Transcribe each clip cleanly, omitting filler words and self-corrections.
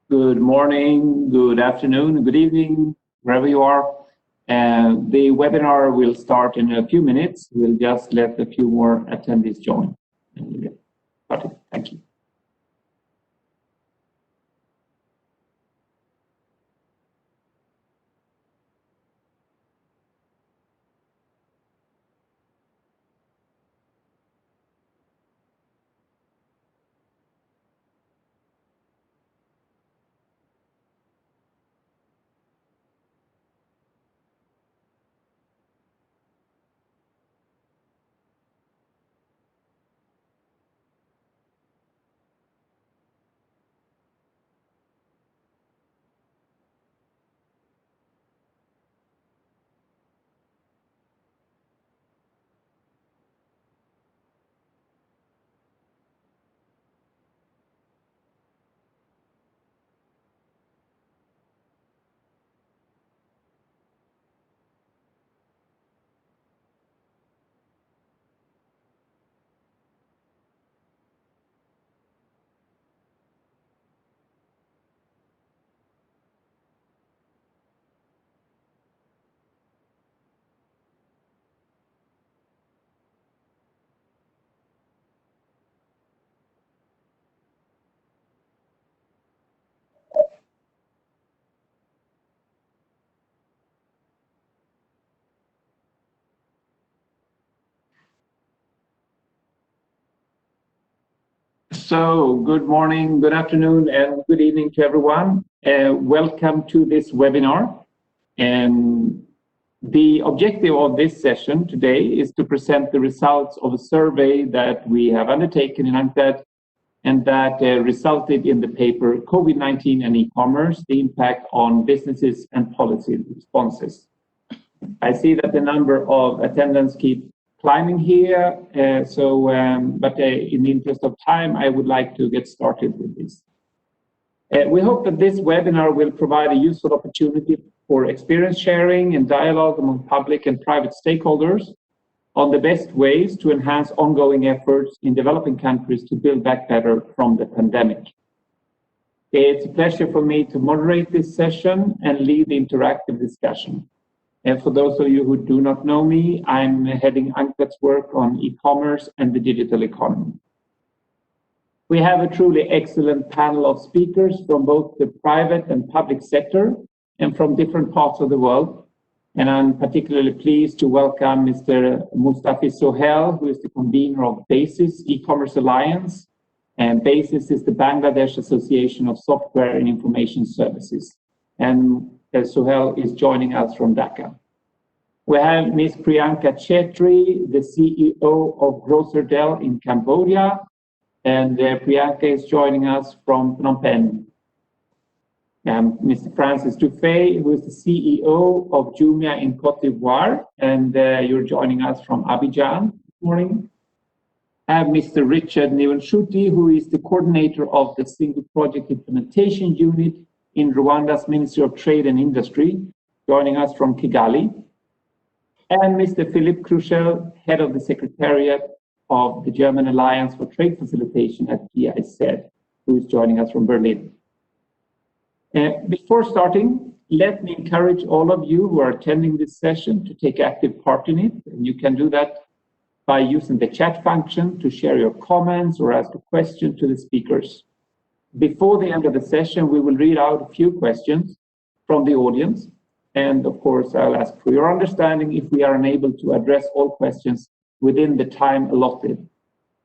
Good morning, good afternoon, good evening, wherever you are. The webinar will start in a few minutes. We'll just let a few more attendees join. Thank you. So, good morning, good afternoon, and good evening to everyone. Welcome to this webinar. The objective of this session today is to present the results of a survey that we have undertaken in UNCTAD and that resulted in the paper COVID-19 and e-commerce, the impact on businesses and policy responses. I see that the number of attendants keep climbing here, but in the interest of time, I would like to get started with this. We hope that this webinar will provide a useful opportunity for experience sharing and dialogue among public and private stakeholders on the best ways to enhance ongoing efforts in developing countries to build back better from the pandemic. It's a pleasure for me to moderate this session and lead the interactive discussion. And for those of you who do not know me, I'm heading UNCTAD's work on e-commerce and the digital economy. We have a truly excellent panel of speakers from both the private and public sector and from different parts of the world. And I'm particularly pleased to welcome Mr. Mustafi Sohail, who is the convener of BASIS E-commerce Alliance. And BASIS is the Bangladesh Association of Software and Information Services. And Sohail is joining us from Dhaka. We have Ms. Priyanka Chetri, the CEO of Grocerdel in Cambodia, and Priyanka is joining us from Phnom Penh. Mr. Francis Dufay, who is the CEO of Jumia in Cote d'Ivoire, and you're joining us from Abidjan this morning. I have Mr. Richard Niwanshuti, who is the coordinator of the Single Project Implementation Unit in Rwanda's Ministry of Trade and Industry, joining us from Kigali. And Mr. Philipp Kruschel, head of the Secretariat of the German Alliance for Trade Facilitation at GIZ, who is joining us from Berlin. Before starting, let me encourage all of you who are attending this session to take active part in it. And you can do that by using the chat function to share your comments or ask a question to the speakers. Before the end of the session, we will read out a few questions from the audience. And of course, I'll ask for your understanding if we are unable to address all questions within the time allotted.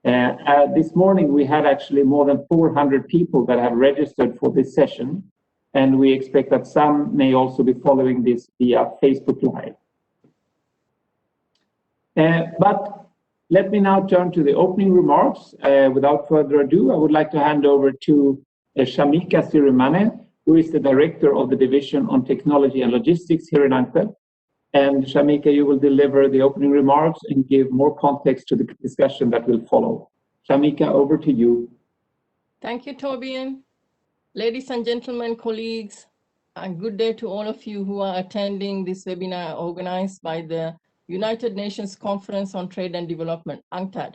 This morning, we had actually more than 400 people that have registered for this session, and we expect that some may also be following this via Facebook Live. But let me now turn to the opening remarks. Without further ado, I would like to hand over to Shamika Sirimane, who is the Director of the Division on Technology and Logistics here in UNCTAD. And Shamika, you will deliver the opening remarks and give more context to the discussion that will follow. Shamika, over to you. Thank you, Torbjörn. Ladies and gentlemen, colleagues, and good day to all of you who are attending this webinar organized by the United Nations Conference on Trade and Development, UNCTAD.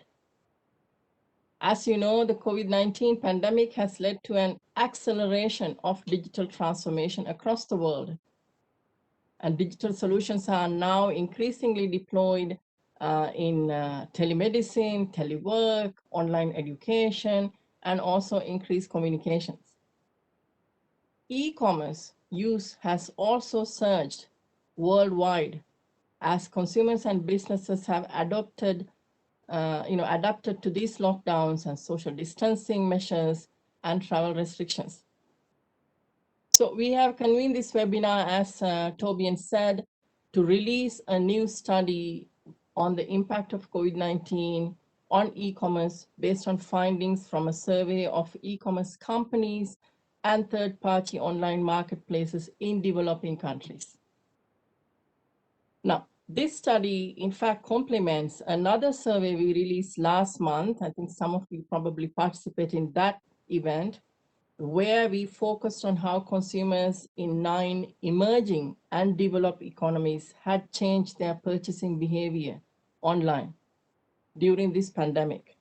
As you know, the COVID-19 pandemic has led to an acceleration of digital transformation across the world. And digital solutions are now increasingly deployed in telemedicine, telework, online education, and also increased communications. E-commerce use has also surged worldwide as consumers and businesses have adapted to these lockdowns and social distancing measures and travel restrictions. So we have convened this webinar, as Torbjörn said, to release a new study on the impact of COVID-19 on e-commerce based on findings from a survey of e-commerce companies and third-party online marketplaces in developing countries. Now, this study, in fact, complements another survey we released last month. I think some of you probably participate in that event, where we focused on how consumers in 9 emerging and developed economies had changed their purchasing behavior online during this pandemic.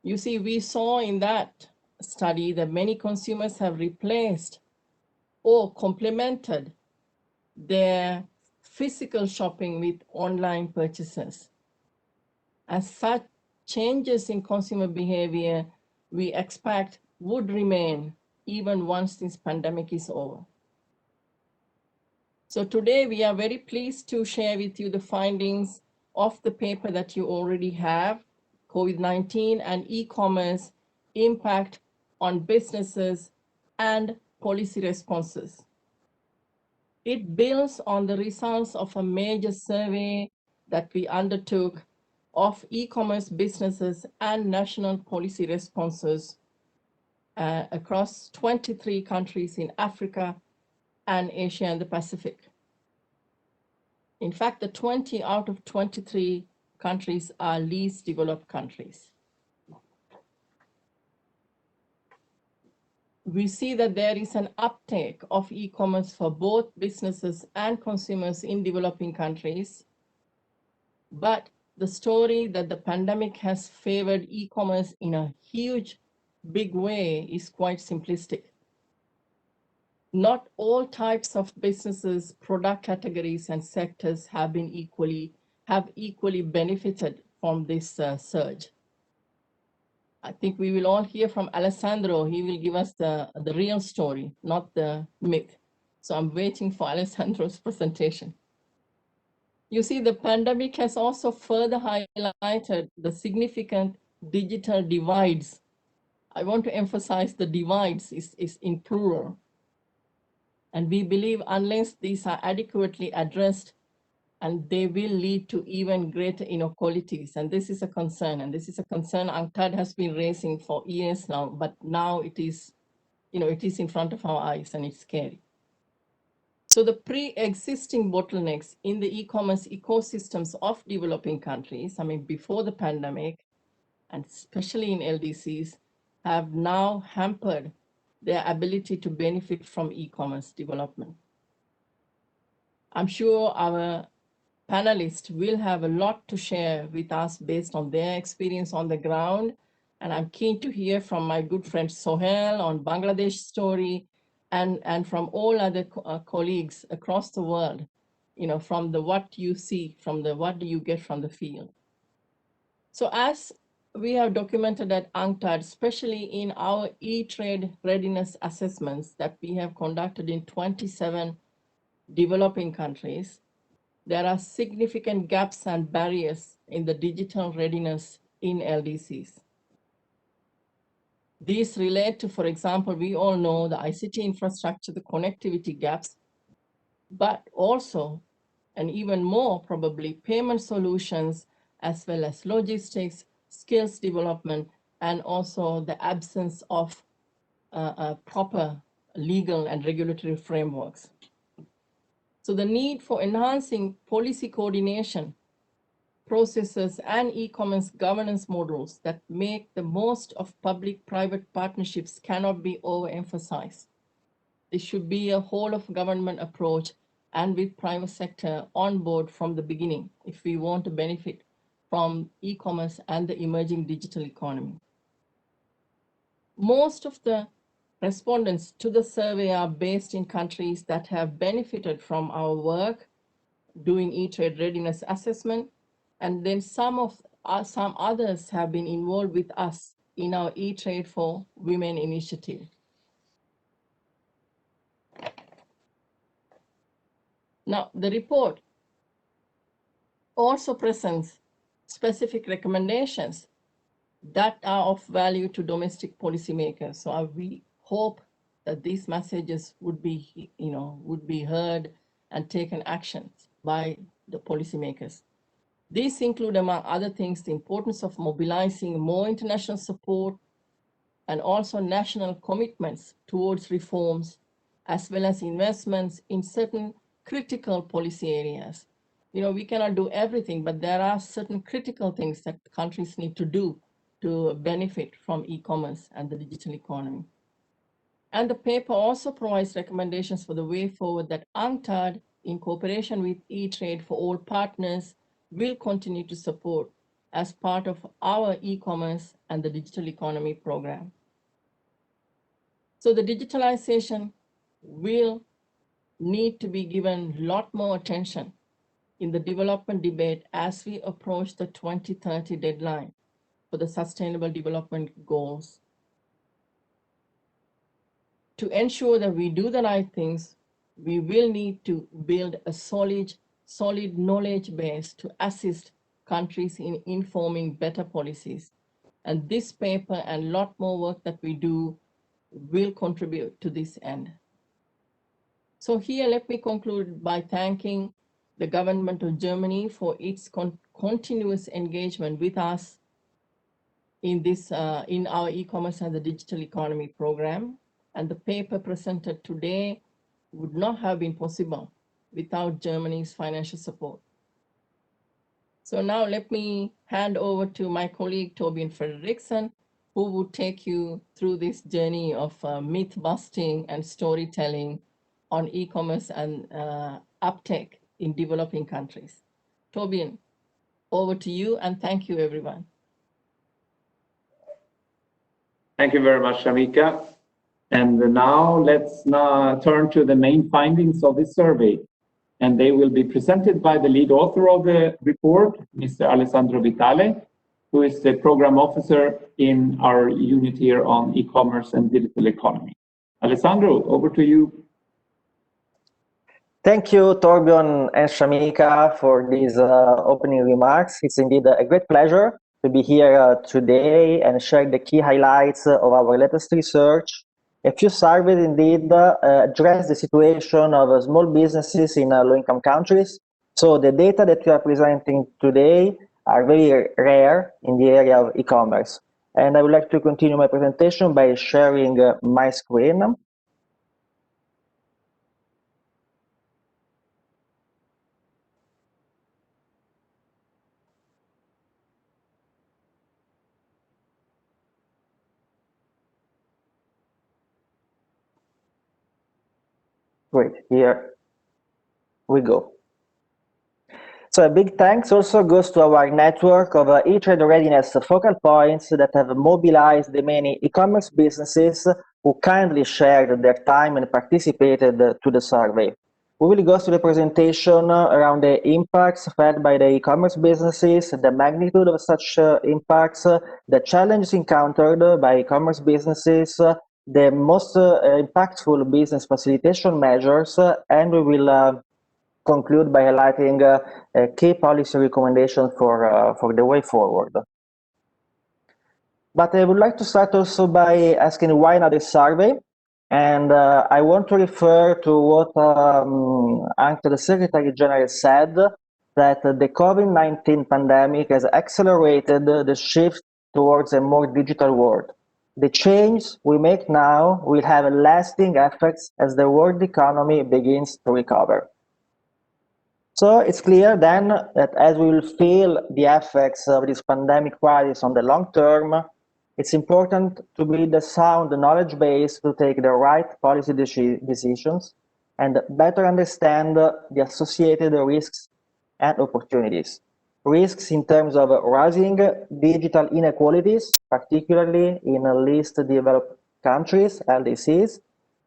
You see, we saw in that study that many consumers have replaced or complemented their physical shopping with online purchases. As such changes in consumer behavior, we expect would remain even once this pandemic is over. So today we are very pleased to share with you the findings of the paper that you already have, COVID-19 and e-commerce impact on businesses and policy responses. It builds on the results of a major survey that we undertook of e-commerce businesses and national policy responses across 23 countries in Africa and Asia and the Pacific. In fact, the 20 out of 23 countries are least developed countries. We see that there is an uptake of e-commerce for both businesses and consumers in developing countries, but the story that the pandemic has favored e-commerce in a huge, big way is quite simplistic. Not all types of businesses, product categories, and sectors have equally benefited from this surge. I think we will all hear from Alessandro. He will give us the real story, not the myth. So I'm waiting for Alessandro's presentation. You see, the pandemic has also further highlighted the significant digital divides. I want to emphasize the divides is in plural. And we believe unless these are adequately addressed, and they will lead to even greater inequalities. And this is a concern. And this is a concern UNCTAD has been raising for years now, but now it is in front of our eyes and it's scary. So the pre-existing bottlenecks in the e-commerce ecosystems of developing countries, before the pandemic, and especially in LDCs, have now hampered their ability to benefit from e-commerce development. I'm sure our panelists will have a lot to share with us based on their experience on the ground. And I'm keen to hear from my good friend Sohail on Bangladesh story and from all other colleagues across the world, from the what you see, from the what do you get from the field. So as we have documented at UNCTAD, especially in our eTrade readiness assessments that we have conducted in 27 developing countries, there are significant gaps and barriers in the digital readiness in LDCs. These relate to, for example, we all know the ICT infrastructure, the connectivity gaps, but also, and even more probably, payment solutions, as well as logistics, skills development, and also the absence of proper legal and regulatory frameworks. So the need for enhancing policy coordination, processes, and e-commerce governance models that make the most of public-private partnerships cannot be overemphasized. This should be a whole of government approach and with private sector on board from the beginning if we want to benefit from e-commerce and the emerging digital economy. Most of the respondents to the survey are based in countries that have benefited from our work doing eTrade readiness assessment, and then some others have been involved with us in our eTrade for Women initiative. Now, the report also presents specific recommendations that are of value to domestic policymakers. So we hope that these messages would be, would be heard and taken action by the policymakers. These include, among other things, the importance of mobilizing more international support and also national commitments towards reforms, as well as investments in certain critical policy areas. We cannot do everything, but there are certain critical things that countries need to do to benefit from e-commerce and the digital economy. And the paper also provides recommendations for the way forward that UNCTAD, in cooperation with eTrade for all partners, will continue to support as part of our e-commerce and the digital economy program. So the digitalization will need to be given a lot more attention in the development debate as we approach the 2030 deadline for the Sustainable Development Goals. To ensure that we do the right things, we will need to build a solid knowledge base to assist countries in informing better policies. And this paper and a lot more work that we do will contribute to this end. So here, let me conclude by thanking the government of Germany for its continuous engagement with us in this, in our e-commerce and the digital economy program. And the paper presented today would not have been possible without Germany's financial support. So now let me hand over to my colleague, Torbjörn Fredriksson, who will take you through this journey of myth busting and storytelling on e-commerce and uptake in developing countries. Torbjörn, over to you, and thank you, everyone. Thank you very much, Shamika. And now let's turn to the main findings of this survey. And they will be presented by the lead author of the report, Mr. Alessandro Vitale, who is the program officer in our unit here on e-commerce and digital economy. Alessandro, over to you. Thank you, Torbjörn and Shamika, for these opening remarks. It's indeed a great pleasure to be here today and share the key highlights of our latest research. A few surveys indeed address the situation of small businesses in low-income countries. So the data that we are presenting today are very rare in the area of e-commerce. And I would like to continue my presentation by sharing my screen. Great, here we go. So a big thanks also goes to our network of eTrade readiness focal points that have mobilized the many e-commerce businesses who kindly shared their time and participated to the survey. We will go through the presentation around the impacts felt by the e-commerce businesses, the magnitude of such impacts, the challenges encountered by e-commerce businesses, the most impactful business facilitation measures, and we will conclude by highlighting key policy recommendations for the way forward. But I would like to start also by asking why not a survey? And I want to refer to what the Secretary General said, that the COVID-19 pandemic has accelerated the shift towards a more digital world. The change we make now will have lasting effects as the world economy begins to recover. So it's clear then that as we will feel the effects of this pandemic crisis on the long term, it's important to build a sound knowledge base to take the right policy decisions and better understand the associated risks and opportunities. Risks in terms of rising digital inequalities, particularly in least developed countries, LDCs,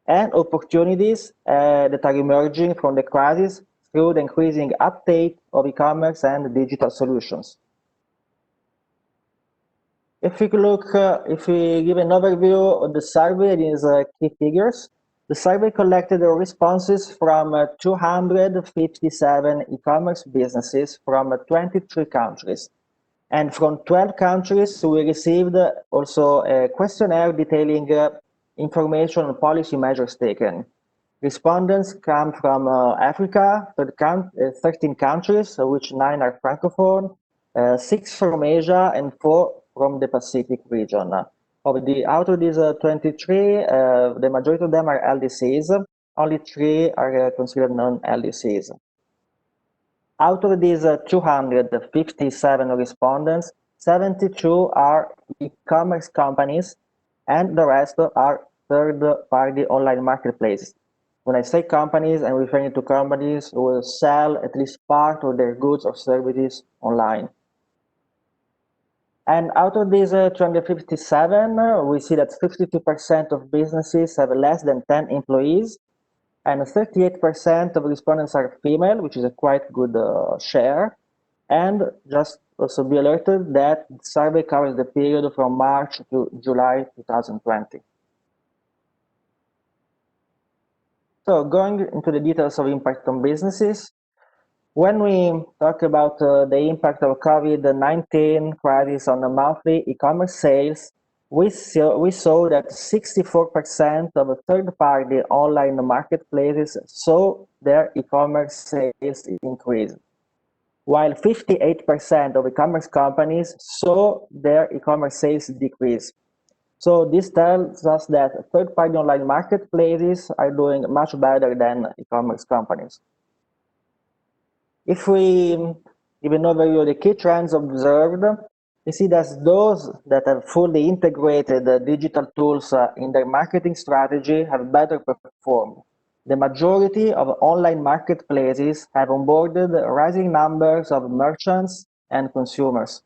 and opportunities that are emerging from the crisis through the increasing uptake of e-commerce and digital solutions. If we give an overview of the survey, these key figures. The survey collected the responses from 257 e-commerce businesses from 23 countries. And from 12 countries, we received also a questionnaire detailing information on policy measures taken. Respondents come from Africa, 13 countries, of which 9 are Francophone, 6 from Asia, and 4 from the Pacific region. Out of these 23, the majority of them are LDCs. Only 3 are considered non-LDCs. Out of these 257 respondents, 72 are e-commerce companies, and the rest are third-party online marketplaces. When I say companies, I'm referring to companies who will sell at least part of their goods or services online. And out of these 257, we see that 52% of businesses have less than 10 employees, and 38% of respondents are female, which is a quite good share. And just also be alerted that the survey covers the period from March to July 2020. So going into the details of impact on businesses, when we talk about the impact of COVID-19 crisis on the monthly e-commerce sales, we saw that 64% of third-party online marketplaces saw their e-commerce sales increase, while 58% of e-commerce companies saw their e-commerce sales decrease. So this tells us that third-party online marketplaces are doing much better than e-commerce companies. If we give an overview of the key trends observed, we see that those that have fully integrated digital tools in their marketing strategy have better performed. The majority of online marketplaces have onboarded rising numbers of merchants and consumers,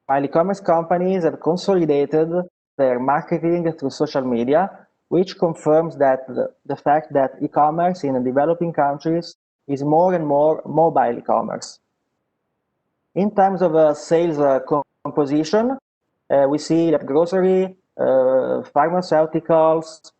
while e-commerce companies have consolidated their marketing through social media, which confirms that the fact that e-commerce in developing countries is more and more mobile e-commerce. In terms of sales composition, we see that grocery, pharmaceuticals,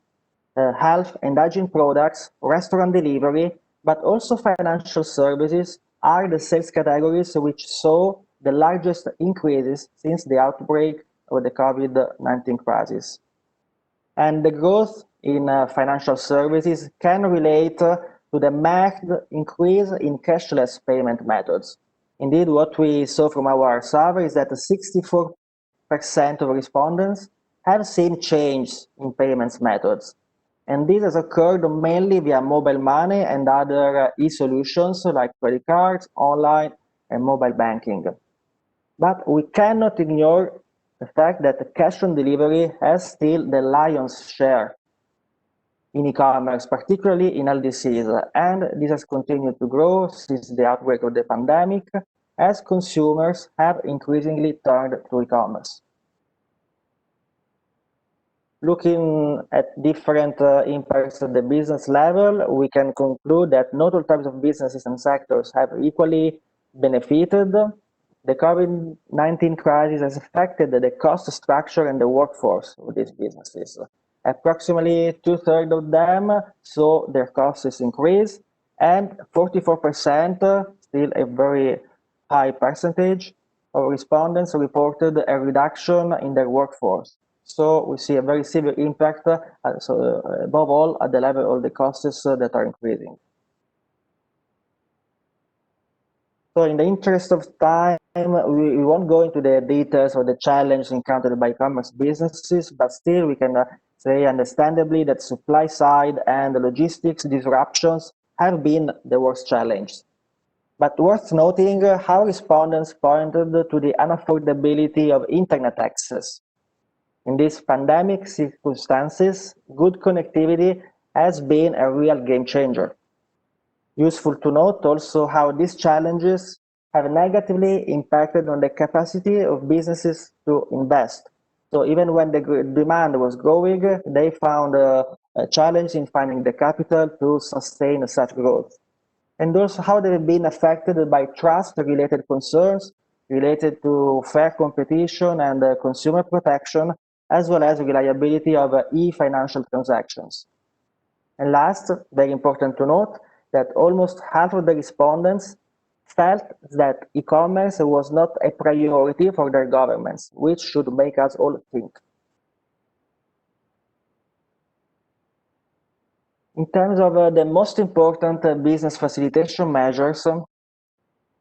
health and hygiene products, restaurant delivery, but also financial services are the sales categories which saw the largest increases since the outbreak of the COVID-19 crisis. And the growth in financial services can relate to the marked increase in cashless payment methods. Indeed, what we saw from our survey is that 64% of respondents have seen change in payments methods. And this has occurred mainly via mobile money and other e-solutions like credit cards, online, and mobile banking. But we cannot ignore the fact that the cash on delivery has still the lion's share in e-commerce, particularly in LDCs, and this has continued to grow since the outbreak of the pandemic, as consumers have increasingly turned to e-commerce. Looking at different impacts at the business level, we can conclude that not all types of businesses and sectors have equally benefited. The COVID-19 crisis has affected the cost structure and the workforce of these businesses. Approximately 2/3 of them saw their costs increase, and 44%, still a very high percentage of respondents, reported a reduction in their workforce. So we see a very severe impact, above all, at the level of the costs that are increasing. So in the interest of time, we won't go into the details or the challenges encountered by e-commerce businesses, but still we can say understandably that supply side and logistics disruptions have been the worst challenge. But worth noting how respondents pointed to the unaffordability of internet access. In these pandemic circumstances, good connectivity has been a real game changer. Useful to note also how these challenges have negatively impacted on the capacity of businesses to invest. So even when the demand was growing, they found a challenge in finding the capital to sustain such growth. And also how they've been affected by trust-related concerns related to fair competition and consumer protection, as well as reliability of e-financial transactions. And last, very important to note, that almost half of the respondents felt that e-commerce was not a priority for their governments, which should make us all think. In terms of the most important business facilitation measures,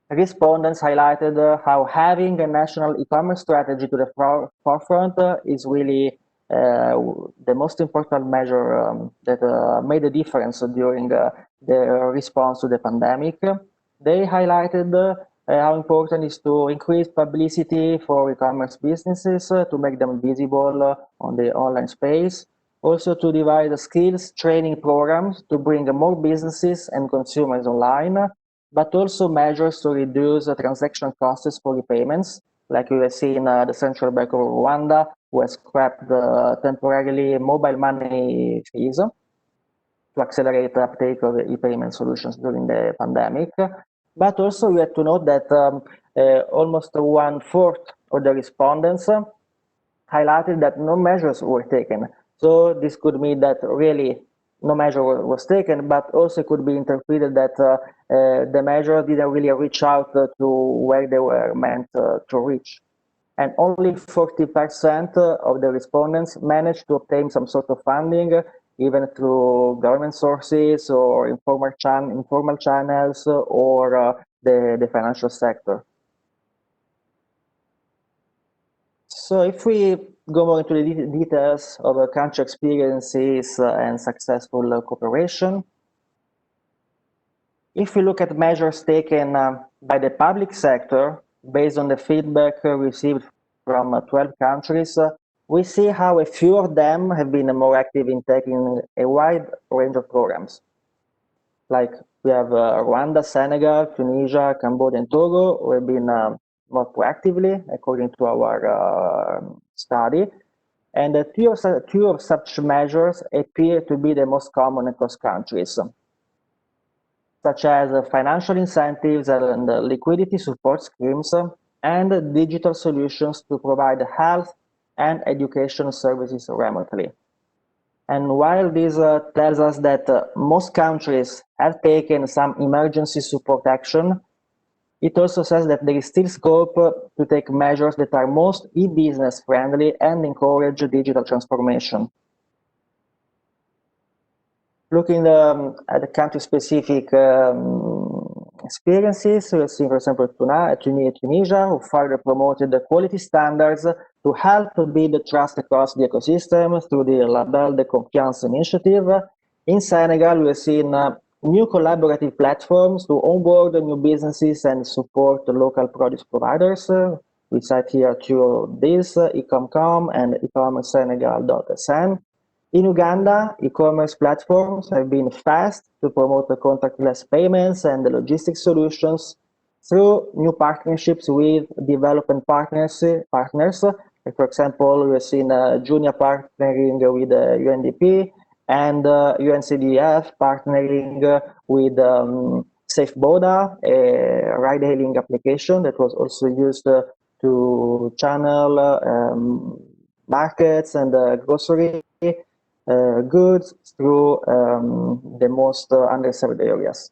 respondents highlighted how having a national e-commerce strategy to the forefront is really the most important measure that made a difference during the response to the pandemic. They highlighted how important it is to increase publicity for e-commerce businesses to make them visible on the online space. Also to divide the skills training programs to bring more businesses and consumers online, but also measures to reduce the transaction costs for repayments, like we have seen the Central Bank of Rwanda, who has scrapped temporarily mobile money fees to accelerate the uptake of e-payment solutions during the pandemic. But also we have to note that almost 1/4 of the respondents highlighted that no measures were taken. So this could mean that really no measure was taken, but also could be interpreted that the measure didn't really reach out to where they were meant to reach. And only 40% of the respondents managed to obtain some sort of funding, even through government sources or informal channels or the financial sector. So if we go more into the details of country experiences and successful cooperation, if we look at measures taken by the public sector, based on the feedback received from 12 countries, we see how a few of them have been more active in taking a wide range of programs. Like we have Rwanda, Senegal, Tunisia, Cambodia, and Togo, who have been more proactively, according to our study. And two of such measures appear to be the most common across countries, such as financial incentives and liquidity support schemes, and digital solutions to provide health and education services remotely. And while this tells us that most countries have taken some emergency support action, it also says that there is still scope to take measures that are most e-business friendly and encourage digital transformation. Looking at the country-specific experiences, we see, for example, Tunisia, who further promoted the quality standards to help build the trust across the ecosystem through the Label de Confiance initiative. In Senegal, we have seen new collaborative platforms to onboard new businesses and support the local produce providers. We cite here two of these, ecomcom and ecommercesenegal.sn. In Uganda, e-commerce platforms have been fast to promote the contactless payments and the logistics solutions through new partnerships with development partners. For example, we've seen Junior partnering with UNDP and UNCTAD partnering with SafeBoda, a ride-hailing application that was also used to channel markets and grocery goods through the most underserved areas.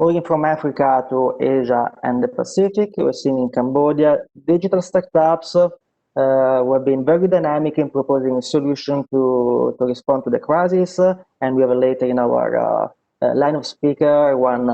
Moving from Africa to Asia and the Pacific, we're seeing in Cambodia digital startups who have been very dynamic in proposing a solution to respond to the crisis. And we have later in our line of speaker one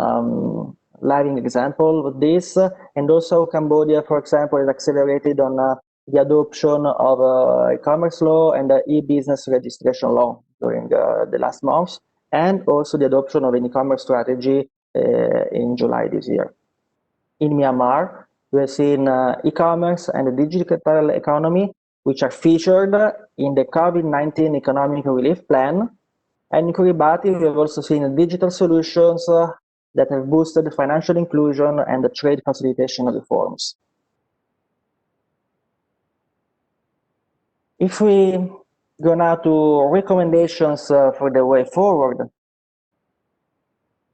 living example of this. And also Cambodia, for example, is accelerated on the adoption of e-commerce law and the e-business registration law during the last months, and also the adoption of an e-commerce strategy in July this year. In Myanmar, we have seen e-commerce and the digital economy, which are featured in the COVID-19 economic relief plan. And in Kiribati, we have also seen digital solutions that have boosted financial inclusion and the trade facilitation reforms. If we go now to recommendations for the way forward,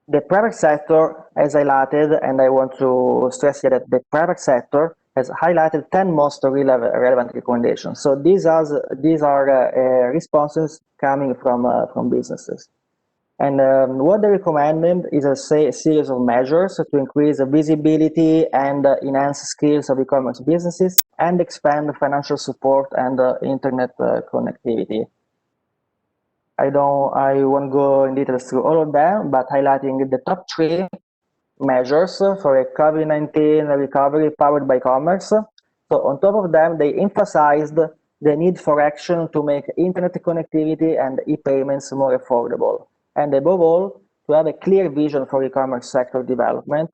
the private sector has highlighted, and I want to stress here that the private sector has highlighted 10 most relevant recommendations. So these are responses coming from businesses. And what they recommended is a series of measures to increase the visibility and enhance skills of e-commerce businesses and expand financial support and internet connectivity. I won't go in details through all of them, but highlighting the top 3 measures for a COVID-19 recovery powered by commerce. So on top of them, they emphasized the need for action to make internet connectivity and e-payments more affordable. And above all, to have a clear vision for e-commerce sector development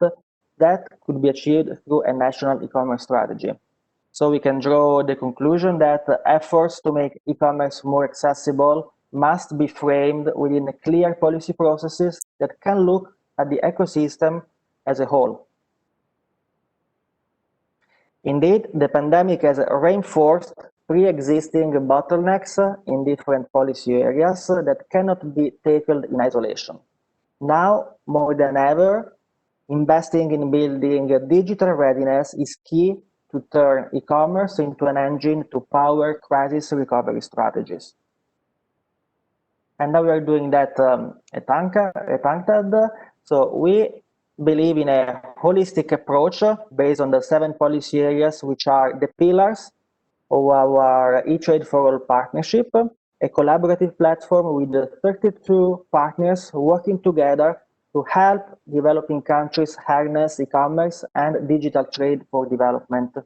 that could be achieved through a national e-commerce strategy. So we can draw the conclusion that efforts to make e-commerce more accessible must be framed within clear policy processes that can look at the ecosystem as a whole. Indeed, the pandemic has reinforced pre-existing bottlenecks in different policy areas that cannot be tackled in isolation. Now, more than ever, investing in building digital readiness is key to turn e-commerce into an engine to power crisis recovery strategies. And now we are doing that at UNCTAD. So we believe in a holistic approach based on the 7 policy areas, which are the pillars of our eTrade for All partnership, a collaborative platform with 32 partners working together to help developing countries harness e-commerce and digital trade for development.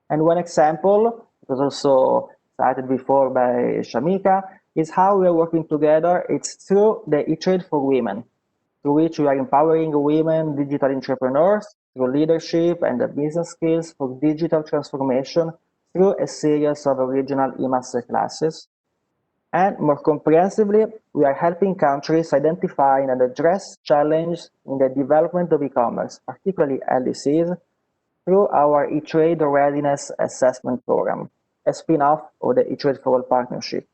And one example, it was also cited before by Shamika, is how we are working together. It's through the eTrade for Women, through which we are empowering women digital entrepreneurs through leadership and business skills for digital transformation through a series of regional e-master classes. And more comprehensively, we are helping countries identify and address challenges in the development of e-commerce, particularly LDCs, through our eTrade Readiness Assessment program, a spin-off of the eTrade for All partnership.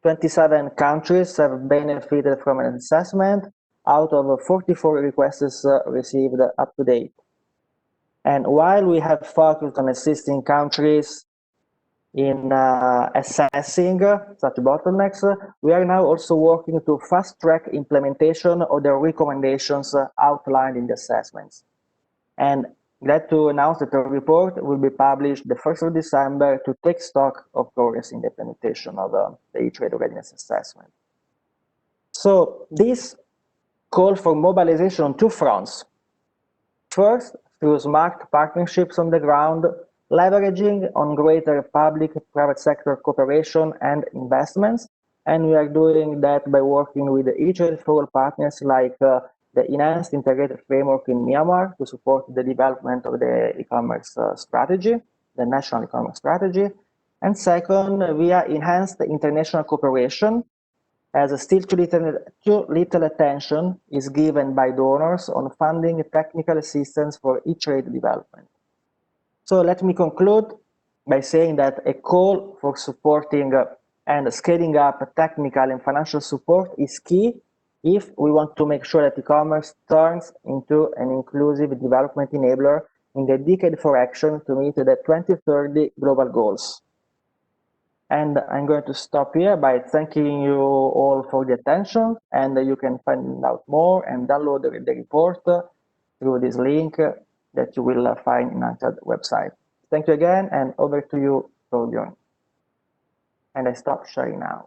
27 countries have benefited from an assessment out of 44 requests received up to date. And while we have focused on assisting countries in assessing such bottlenecks, we are now also working to fast-track implementation of the recommendations outlined in the assessments. And glad to announce that the report will be published the 1st of December to take stock of progress in the implementation of the eTrade Readiness Assessment. So this call for mobilization on 2 fronts. First, through smart partnerships on the ground, leveraging on greater public-private sector cooperation and investments. And we are doing that by working with the eTrade for All partners like the enhanced integrated framework in Myanmar to support the development of the e-commerce strategy, the national e-commerce strategy. And second, via enhanced international cooperation, as still too little attention is given by donors on funding technical assistance for eTrade development. So let me conclude by saying that a call for supporting and scaling up technical and financial support is key if we want to make sure that e-commerce turns into an inclusive development enabler in the decade for action to meet the 2030 global goals. And I'm going to stop here by thanking you all for the attention, and you can find out more and download the report through this link that you will find in UNCTAD website. Thank you again, and over to you, Torbjörn. And I stop sharing now.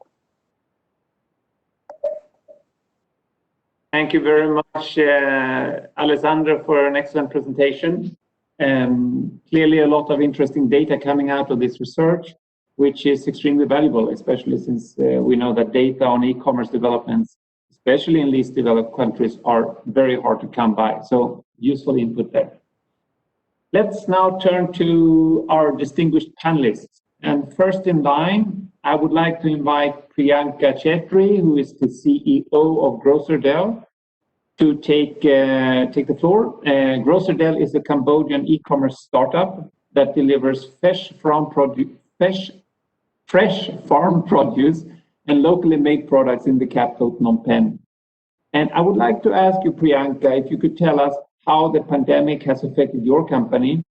Thank you very much, Alessandro, for an excellent presentation. Clearly a lot of interesting data coming out of this research, which is extremely valuable, especially since we know that data on e-commerce developments, especially in least developed countries, are very hard to come by. So useful input there. Let's now turn to our distinguished panelists. And first in line, I would like to invite Priyanka Chetri, who is the CEO of Grocerdel, to take the floor. Grocerdel is a Cambodian e-commerce startup that delivers fresh farm produce and locally made products in the capital, Phnom Penh. And I would like to ask you, Priyanka, if you could tell us how the pandemic has affected your company,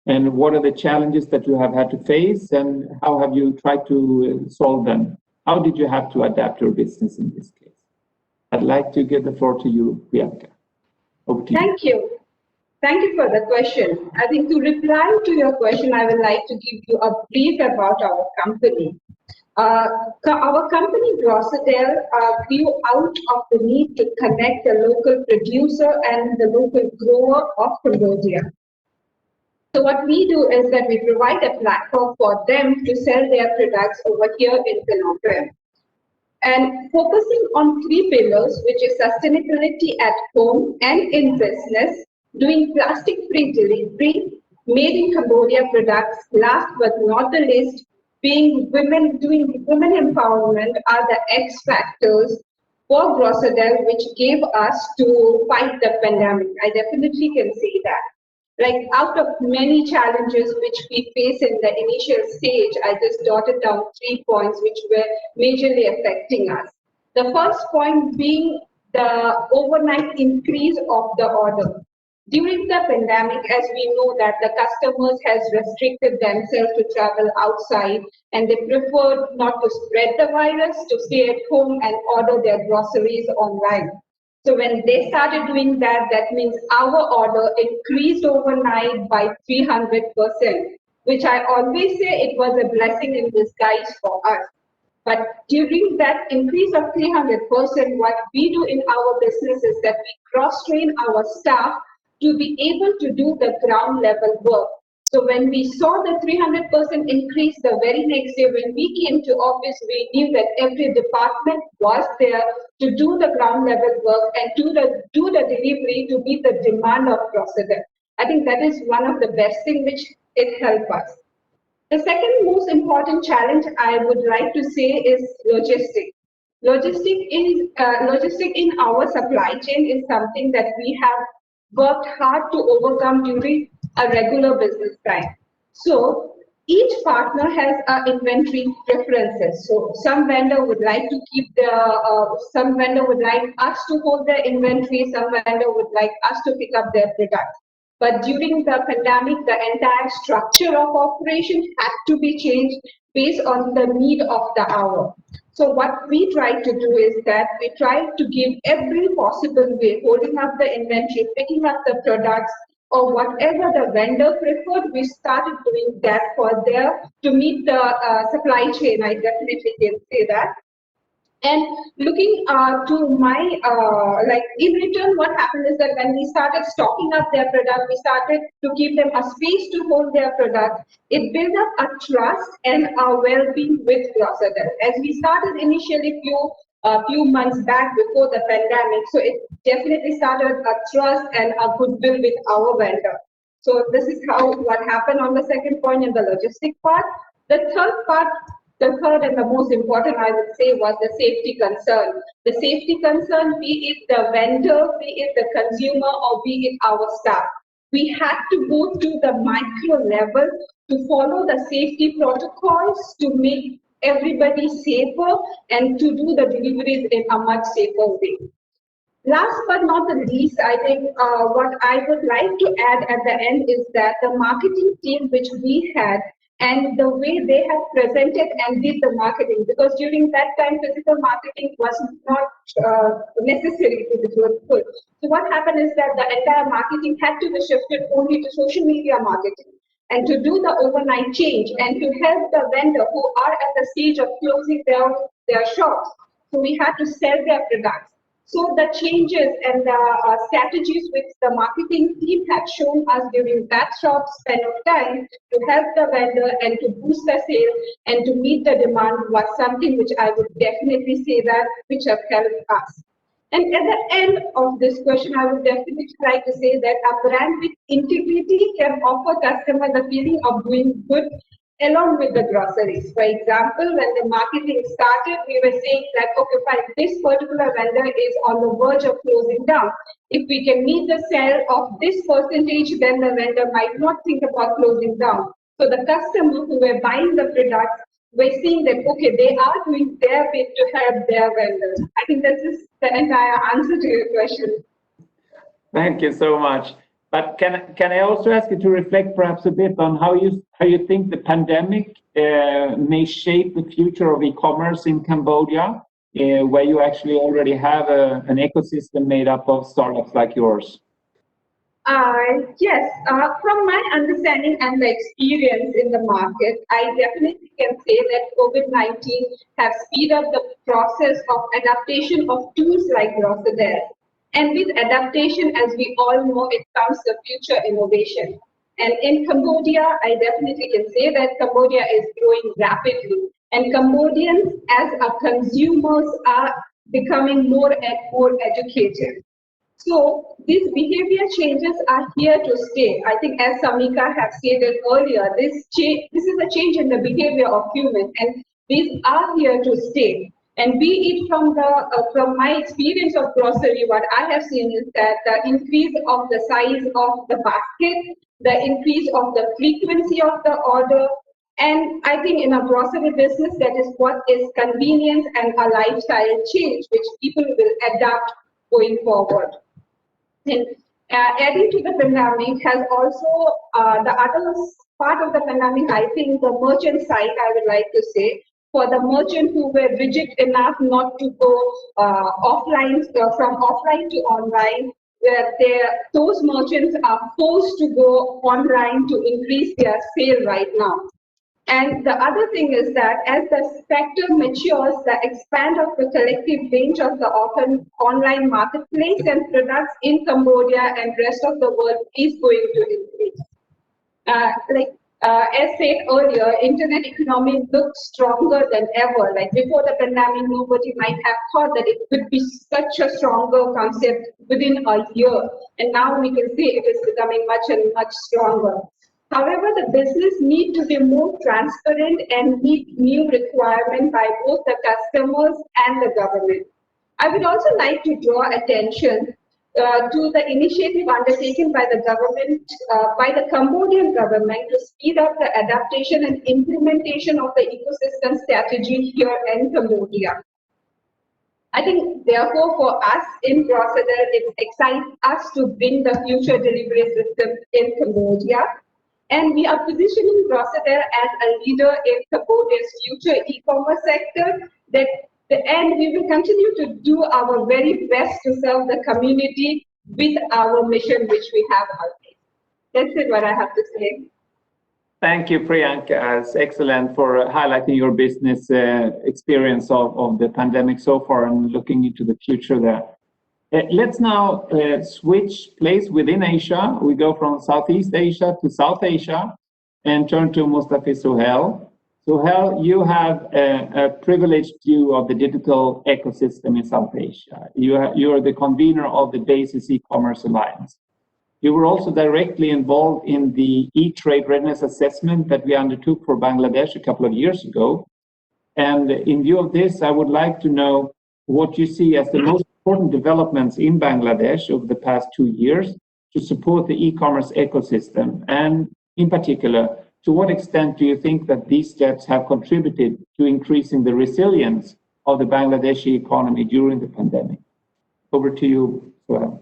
and what are the challenges that you have had to face, and how have you tried to solve them? How did you have to adapt your business in this case? I'd like to give the floor to you, Priyanka. Over to you. Thank you. Thank you for the question. I think to reply to your question, I would like to give you a brief about our company. Our company, Grocerdel, grew out of the need to connect the local producer and the local grower of Cambodia. So what we do is that we provide a platform for them to sell their products over here in Phnom Penh. And focusing on 3 pillars, which is sustainability at home and in business, doing plastic-free delivery, made in Cambodia products, last but not the least, being women, doing women empowerment are the X factors for Grocerdel, which gave us to fight the pandemic. I definitely can say that. Like out of many challenges which we face in the initial stage, I just jotted down 3 points which were majorly affecting us. The first point being the overnight increase of the order. During the pandemic, as we know that the customers has restricted themselves to travel outside, and they preferred not to spread the virus, to stay at home and order their groceries online. So when they started doing that, that means our order increased overnight by 300%, which I always say it was a blessing in disguise for us. But during that increase of 300%, what we do in our business is that we cross-train our staff to be able to do the ground level work. So when we saw the 300% increase the very next day, when we came to office, we knew that every department was there to do the ground level work and do the delivery to meet the demand of Grocerdel. I think that is one of the best things which it helped us. The second most important challenge I would like to say is logistics. Logistics in our supply chain is something that we have worked hard to overcome during a regular business time. So each partner has inventory preferences. So some vendor would like to keep some vendor would like us to hold their inventory, some vendor would like us to pick up their products. But during the pandemic, the entire structure of operation had to be changed based on the need of the hour. So what we try to do is that we try to give every possible way, holding up the inventory, picking up the products, or whatever the vendor preferred, we started doing that for there to meet the supply chain. I definitely can say that. And looking to my, in return, what happened is that when we started stocking up their product, we started to give them a space to hold their product. It built up a trust and a well-being with Grocerdel. As we started initially few months back before the pandemic, so it definitely started a trust and a goodwill with our vendor. So this is what happened on the second point in the logistic part. The third and the most important, I would say, was the safety concern. The safety concern, be it the vendor, be it the consumer, or be it our staff. We had to go to the micro level to follow the safety protocols to make everybody safer and to do the deliveries in a much safer way. Last but not the least, I think what I would like to add at the end is that the marketing team which we had and the way they have presented and did the marketing, because during that time physical marketing was not necessary to be truthful. So what happened is that the entire marketing had to be shifted only to social media marketing, and to do the overnight change and to help the vendor who are at the stage of closing their shops. So we had to sell their products. So the changes and the strategies which the marketing team had shown us during that short span of time to help the vendor and to boost the sale and to meet the demand was something which I would definitely say that which have helped us. And at the end of this question, I would definitely try to say that a brand with integrity can offer customer the feeling of doing good along with the groceries. For example, when the marketing started, we were saying that, okay, fine, this particular vendor is on the verge of closing down. If we can meet the sale of this percentage, then the vendor might not think about closing down. So the customers who were buying the products were seeing that, okay, they are doing their bit to help their vendors. I think this is the entire answer to your question. Thank you so much. But can I also ask you to reflect perhaps a bit on how you think the pandemic may shape the future of e-commerce in Cambodia, where you actually already have an ecosystem made up of startups like yours? Yes, from my understanding and the experience in the market, I definitely can say that COVID-19 has speeded up the process of adaptation of tools like Grocery. And with adaptation, as we all know, it comes the future innovation. And in Cambodia, I definitely can say that Cambodia is growing rapidly. And Cambodians as consumers are becoming more and more educated. So these behavior changes are here to stay. I think as Samika have stated earlier, this is a change in the behavior of humans, and these are here to stay. And be it from my experience of grocery, what I have seen is that the increase of the size of the basket, the increase of the frequency of the order, and I think in a grocery business, that is what is convenience and a lifestyle change, which people will adapt going forward. And adding to the pandemic has also the other part of the pandemic, I think the merchant side, I would like to say, for the merchant who were rigid enough not to go offline, from offline to online, where those merchants are forced to go online to increase their sale right now. And the other thing is that as the sector matures, the expand of the collective range of the online marketplace and products in Cambodia and rest of the world is going to increase. As said earlier, internet economy looks stronger than ever. Like before the pandemic, nobody might have thought that it could be such a stronger concept within a year. And now we can see it is becoming much and much stronger. However, the business need to be more transparent and meet new requirements by both the customers and the government. I would also like to draw attention to the initiative undertaken by the government, by the Cambodian government to speed up the adaptation and implementation of the ecosystem strategy here in Cambodia. I think, therefore, for us in Grocery, it excites us to bring the future delivery system in Cambodia. And we are positioning Grocery as a leader in Cambodia's future e-commerce sector. And we will continue to do our very best to serve the community with our mission, which we have out there. That's it, what I have to say. Thank you, Priyanka. It's excellent for highlighting your business experience of the pandemic so far and looking into the future there. Let's now switch place within Asia. We go from Southeast Asia to South Asia and turn to Mustafi Suhail. Suhail, you have a privileged view of the digital ecosystem in South Asia. You are the convener of the Basis e-commerce alliance. You were also directly involved in the eTrade Readiness Assessment that we undertook for Bangladesh a couple of years ago. And in view of this, I would like to know what you see as the most important developments in Bangladesh over the past 2 years to support the e-commerce ecosystem. And in particular, to what extent do you think that these steps have contributed to increasing the resilience of the Bangladeshi economy during the pandemic? Over to you, Suhail.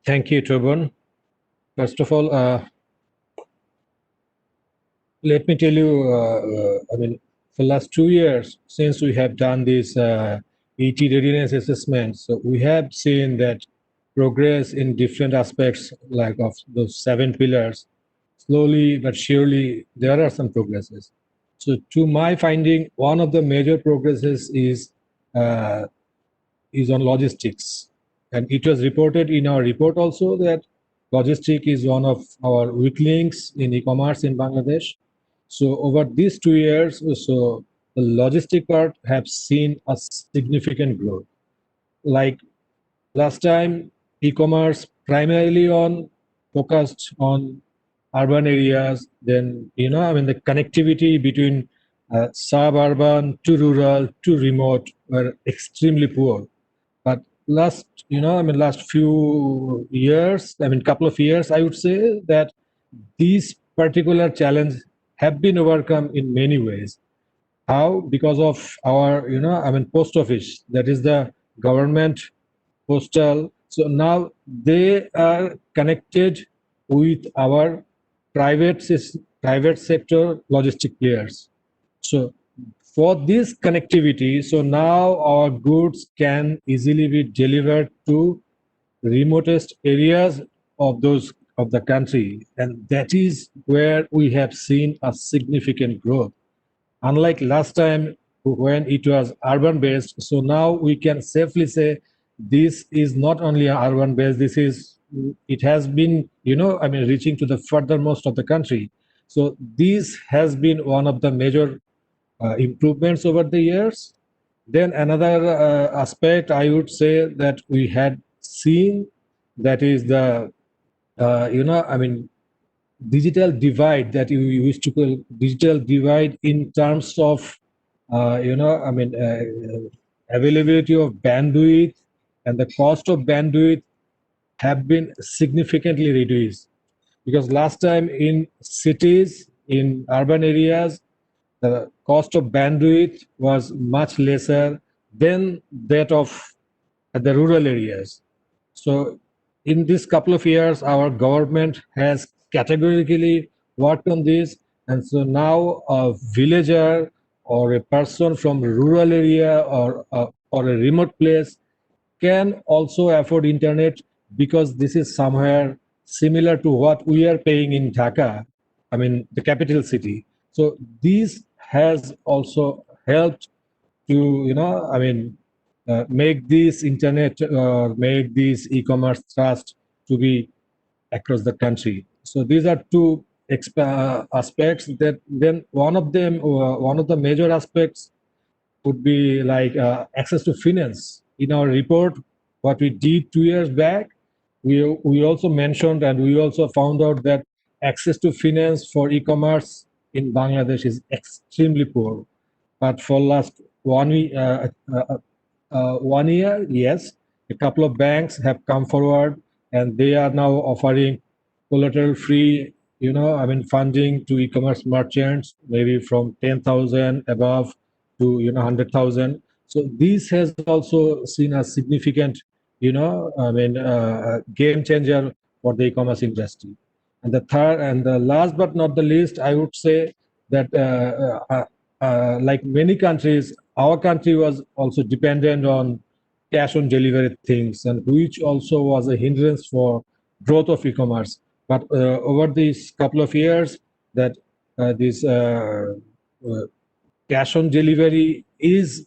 Thank you, Tobin. First of all, let me tell you, I mean, for the last 2 years, since we have done this ET readiness assessment, so we have seen that progress in different aspects, like of those 7 pillars. Slowly but surely, there are some progresses. So to my finding, one of the major progresses is on logistics. And it was reported in our report also that logistics is one of our weak links in e-commerce in Bangladesh. So over these 2 years, so the logistic part have seen a significant growth. Like last time, e-commerce primarily focused on urban areas. Then the connectivity between suburban to rural to remote were extremely poor. But last few years, couple of years, I would say that these particular challenges have been overcome in many ways. How? Because of our, post office, that is the government postal. So now they are connected with our private sector logistic players. So for this connectivity, so now our goods can easily be delivered to remotest areas of the country, and that is where we have seen a significant growth. Unlike last time when it was urban based, so now we can safely say this is not only urban based, it has been reaching to the furthermost of the country. So this has been one of the major improvements over the years. Then another aspect I would say that we had seen, that is the digital divide, that you used to call digital divide in terms of availability of bandwidth and the cost of bandwidth have been significantly reduced. Because last time in cities, in urban areas, the cost of bandwidth was much lesser than that of the rural areas. So in this couple of years, our government has categorically worked on this. And so now a villager or a person from a rural area or a remote place can also afford internet, because this is somewhere similar to what we are paying in Dhaka, the capital city. So this has also helped to, make this internet or make this e-commerce trust to be across the country. So these are two aspects. That then one of the major aspects would be like access to finance. In our report, what we did 2 years back, we also mentioned and we also found out that access to finance for e-commerce in Bangladesh is extremely poor. But for last 1 year, yes, a couple of banks have come forward and they are now offering collateral-free, funding to e-commerce merchants, maybe from 10,000 above to 100,000. So this has also seen a significant, game changer for the e-commerce industry. And the third and the last but not the least, I would say that like many countries, our country was also dependent on cash on delivery things, and which also was a hindrance for growth of e-commerce. But over these couple of years, that this cash on delivery is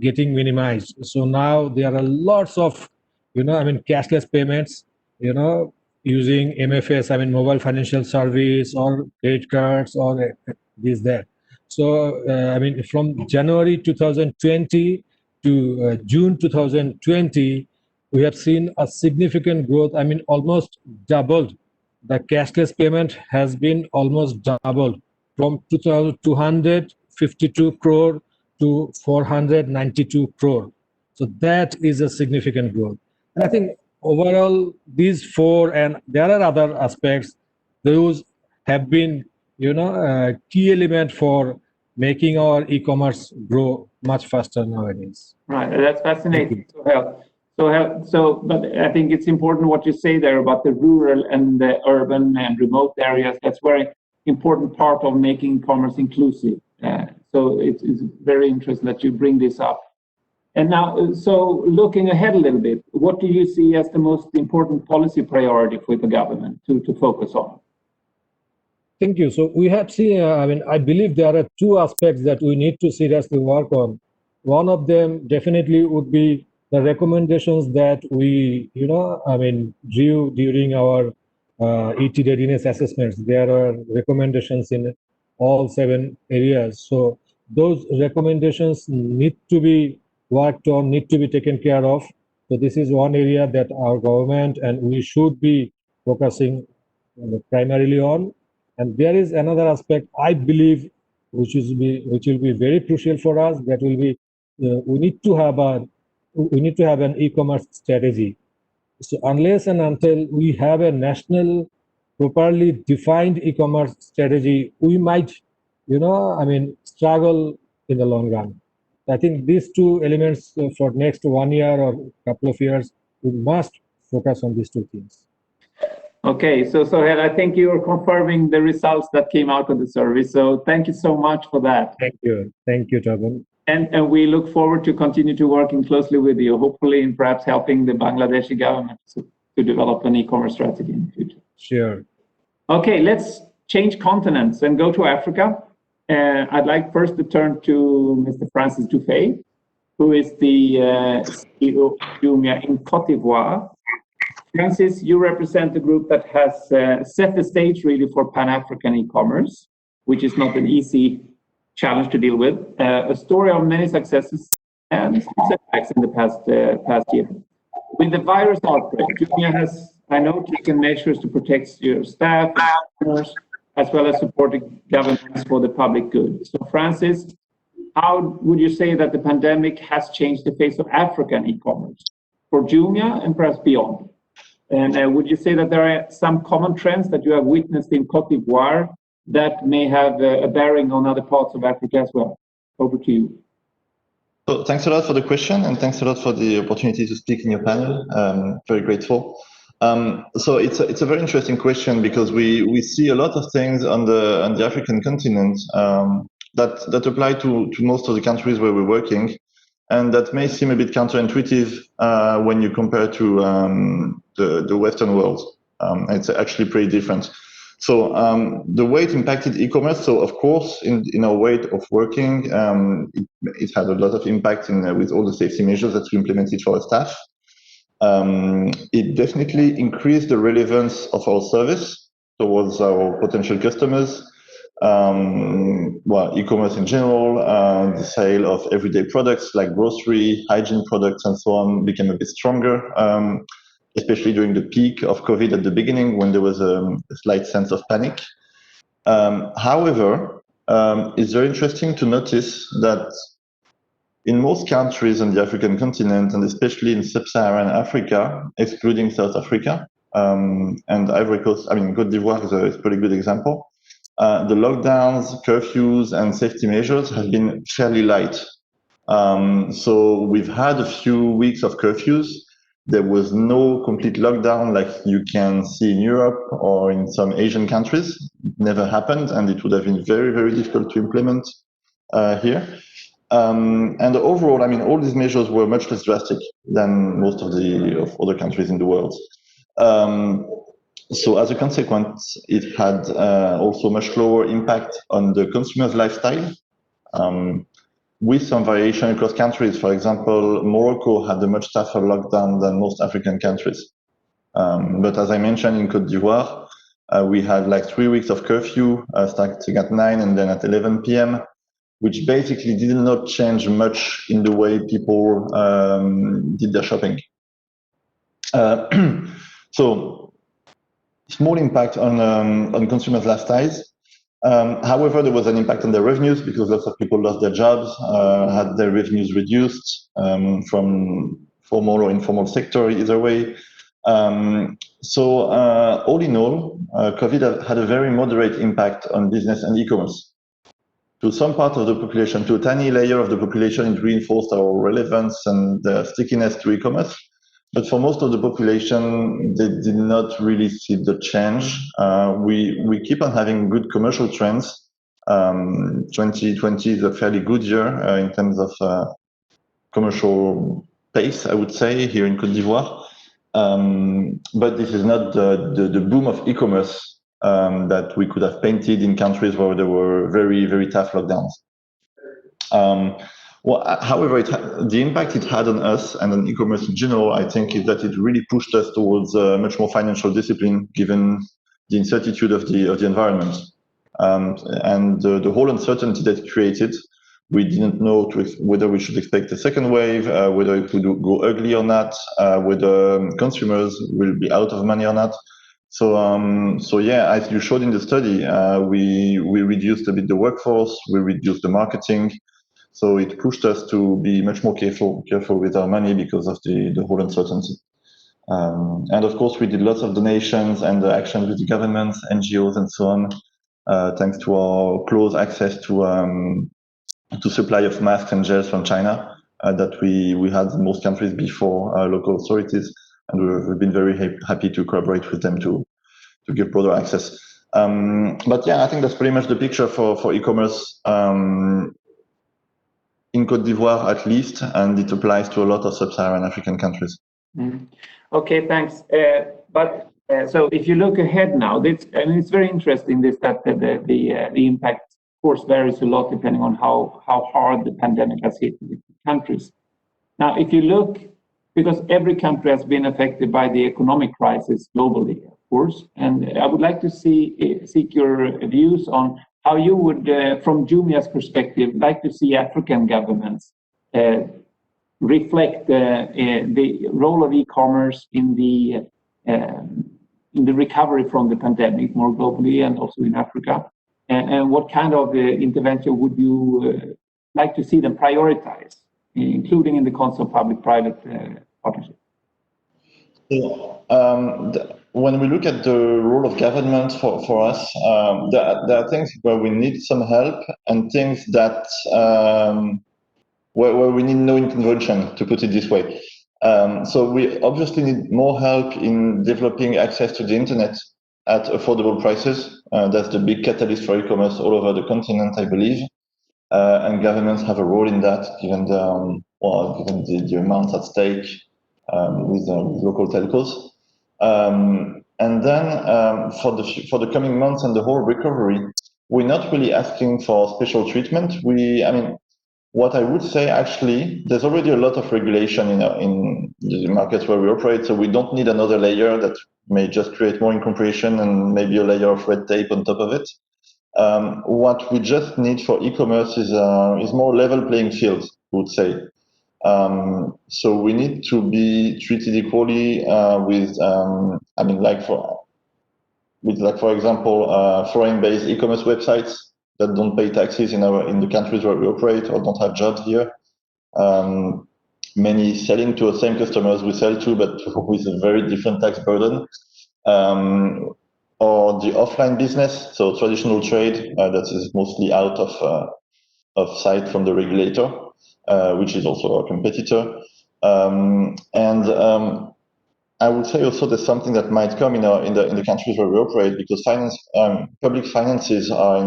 getting minimized. So now there are lots of, cashless payments, using MFS, mobile financial service or credit cards or this, that. So, from January 2020 to June 2020, we have seen a significant growth. Almost doubled. The cashless payment has been almost doubled from 252 crore to 492 crore. So that is a significant growth. And I think overall, these four, and there are other aspects, those have been, key element for making our e-commerce grow much faster nowadays. Right, that's fascinating. But I think it's important what you say there about the rural and the urban and remote areas. That's where important part of making commerce inclusive. So it's very interesting that you bring this up. And now, so looking ahead a little bit, what do you see as the most important policy priority for the government to focus on? Thank you. So we have seen, I believe there are two aspects that we need to seriously work on. One of them definitely would be the recommendations that we, drew during our ET readiness assessments. There are recommendations in all 7 areas. So those recommendations need to be worked on, need to be taken care of. So this is one area that our government and we should be focusing primarily on. And there is another aspect, I believe, which will be very crucial for us. That will be we need to have an e-commerce strategy. So unless and until we have a national, properly defined e-commerce strategy, we might, struggle in the long run. I think these two elements for next 1 year or couple of years, we must focus on these two things. Okay, so Sohail, I think you are confirming the results that came out of the survey. So thank you so much for that. Thank you, Taban. And we look forward to continue to working closely with you, hopefully in perhaps helping the Bangladeshi government to develop an e-commerce strategy in the future. Sure. Okay, let's change continents and go to Africa. I'd like first to turn to Mr. Francis Dufay, who is the CEO of Jumia in Cote d'Ivoire. Francis, you represent the group that has set the stage really for Pan-African e-commerce, which is not an easy challenge to deal with. A story of many successes and setbacks in the past year. With the virus outbreak, Jumia has, I know, taken measures to protect your staff, as well as supporting governments for the public good. So, Francis, how would you say that the pandemic has changed the face of African e-commerce for Jumia and perhaps beyond? And would you say that there are some common trends that you have witnessed in Cote d'Ivoire that may have a bearing on other parts of Africa as well? Over to you. So thanks a lot for the question, and thanks a lot for the opportunity to speak in your panel. Very grateful. So it's a very interesting question because we see a lot of things on the African continent that apply to most of the countries where we're working, and that may seem a bit counterintuitive when you compare to the Western world. It's actually pretty different. So the way it impacted e-commerce, so of course, in our way of working, it had a lot of impact with all the safety measures that we implemented for our staff. It definitely increased the relevance of our service towards our potential customers. Well, e-commerce in general, the sale of everyday products like grocery, hygiene products, and so on became a bit stronger, especially during the peak of COVID at the beginning when there was a slight sense of panic. However, it's very interesting to notice that in most countries on the African continent, and especially in sub-Saharan Africa, excluding South Africa, and Ivory Coast, Cote d'Ivoire is a pretty good example. The lockdowns, curfews, and safety measures have been fairly light. So we've had a few weeks of curfews. There was no complete lockdown like you can see in Europe or in some Asian countries. It never happened, and it would have been very, very difficult to implement here. And overall, all these measures were much less drastic than most of the other countries in the world. So as a consequence, it had also much lower impact on the consumer's lifestyle, with some variation across countries. For example, Morocco had a much tougher lockdown than most African countries. But as I mentioned, in Cote d'Ivoire, we had like 3 weeks of curfew, starting at 9 and then at 11 p.m., which basically did not change much in the way people did their shopping. So small impact on consumers' lifestyles. However, there was an impact on their revenues because lots of people lost their jobs, had their revenues reduced from formal or informal sector, either way. So all in all, COVID had a very moderate impact on business and e-commerce. To some part of the population, to a tiny layer of the population, it reinforced our relevance and stickiness to e-commerce. but for most of the population, they did not really see the change. We keep on having good commercial trends. 2020 is a fairly good year in terms of commercial pace, I would say, here in Côte d'Ivoire. But this is not the boom of e-commerce that we could have painted in countries where there were very, very tough lockdowns. However, the impact it had on us and on e-commerce in general, I think, is that it really pushed us towards much more financial discipline, given the incertitude of the environment. And the whole uncertainty that it created. We didn't know whether we should expect a second wave, whether it would go ugly or not, whether consumers will be out of money or not. So yeah, as you showed in the study, we reduced a bit the workforce, we reduced the marketing. So it pushed us to be much more careful with our money because of the whole uncertainty. And of course, we did lots of donations and actions with the governments, NGOs, and so on, thanks to our close access to supply of masks and gels from China that we had in most countries before local authorities, and we've been very happy to collaborate with them to give broader access. But yeah, I think that's pretty much the picture for e-commerce in Côte d'Ivoire at least, and it applies to a lot of sub-Saharan African countries. Okay, thanks. So if you look ahead now, it's very interesting that the impact, of course, varies a lot depending on how hard the pandemic has hit the countries. Now, if you look, because every country has been affected by the economic crisis globally, of course, and I would like to seek your views on how you would, from Jumia's perspective, like to see African governments reflect the role of e-commerce in the recovery from the pandemic more globally and also in Africa. And what kind of intervention would you like to see them prioritize, including in the concept of public-private partnership? When we look at the role of government for us, there are things where we need some help and things that where we need no intervention, to put it this way. So we obviously need more help in developing access to the internet at affordable prices. That's the big catalyst for e-commerce all over the continent, I believe. And governments have a role in that, given the amounts at stake with local telcos. And then for the coming months and the whole recovery, we're not really asking for special treatment. What I would say, actually, there's already a lot of regulation in the markets where we operate, so we don't need another layer that may just create more incomprehension and maybe a layer of red tape on top of it. What we just need for e-commerce is more level playing field, I would say. So we need to be treated equally with for example, foreign-based e-commerce websites that don't pay taxes in the countries where we operate or don't have jobs here. Many selling to the same customers we sell to, but with a very different tax burden. Or the offline business, so traditional trade that is mostly out of sight from the regulator, which is also our competitor. I would say also there's something that might come in the countries where we operate, because public finances are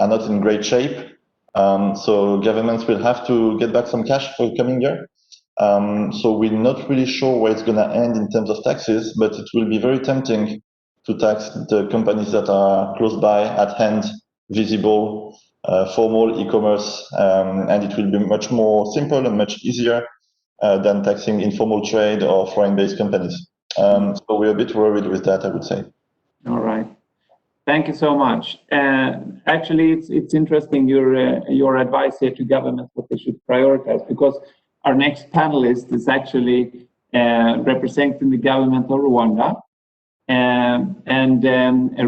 not in great shape. So governments will have to get back some cash for the coming year. So we're not really sure where it's going to end in terms of taxes, but it will be very tempting to tax the companies that are close by, at hand, visible, formal e-commerce, and it will be much more simple and much easier than taxing informal trade or foreign-based companies. So we're a bit worried with that, I would say. All right. Thank you so much. Actually, it's interesting your advice here to governments what they should prioritize, because our next panelist is actually representing the government of Rwanda.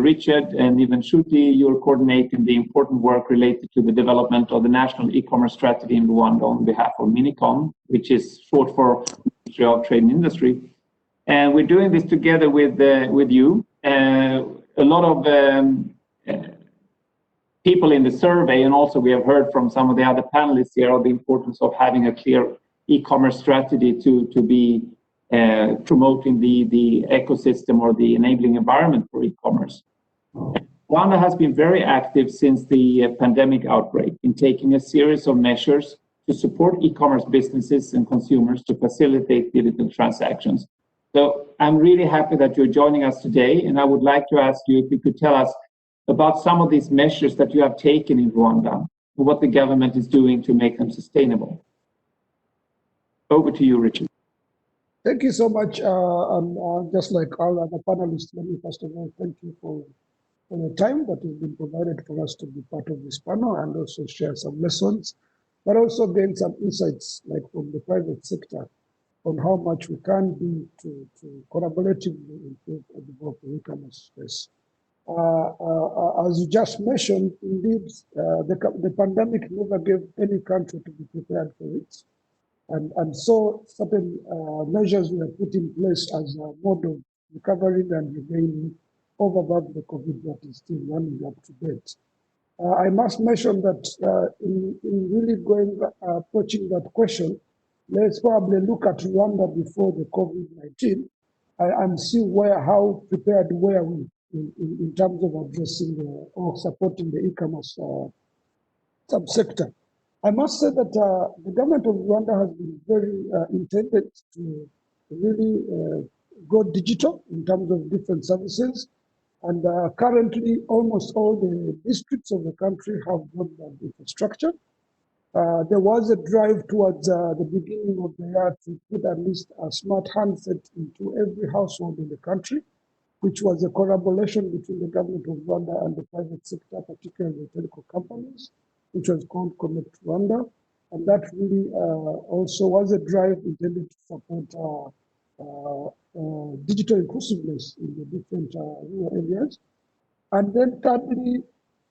Richard and even Shuti, you're coordinating the important work related to the development of the national e-commerce strategy in Rwanda on behalf of MINICOM, which is short for Ministry of Trade and Industry. And we're doing this together with you. A lot of people in the survey, and also we have heard from some of the other panelists here, of the importance of having a clear e-commerce strategy to be promoting the ecosystem or the enabling environment for e-commerce. Rwanda has been very active since the pandemic outbreak in taking a series of measures to support e-commerce businesses and consumers to facilitate digital transactions. So I'm really happy that you're joining us today, and I would like to ask you if you could tell us about some of these measures that you have taken in Rwanda and what the government is doing to make them sustainable. Over to you, Richard. Thank you so much. Just like all other panelists, let me first of all thank you for the time that has been provided for us to be part of this panel and also share some lessons, but also gain some insights like from the private sector on how much we can do to collaboratively improve and develop the e-commerce space. As you just mentioned, indeed, the pandemic never gave any country to be prepared for it. And so certain measures were put in place as a mode of recovering and regaining over above the COVID that is still running up to date. I must mention that in really approaching that question, let's probably look at Rwanda before the COVID-19 and see how prepared were we in terms of addressing or supporting the e-commerce subsector. I must say that the government of Rwanda has been very intended to really go digital in terms of different services. And currently, almost all the districts of the country have broadband infrastructure. There was a drive towards the beginning of the year to put at least a smart handset into every household in the country, which was a collaboration between the government of Rwanda and the private sector, particularly the telecom companies, which was called Connect Rwanda. And that really also was a drive intended to support digital inclusiveness in the different rural areas. And then thirdly,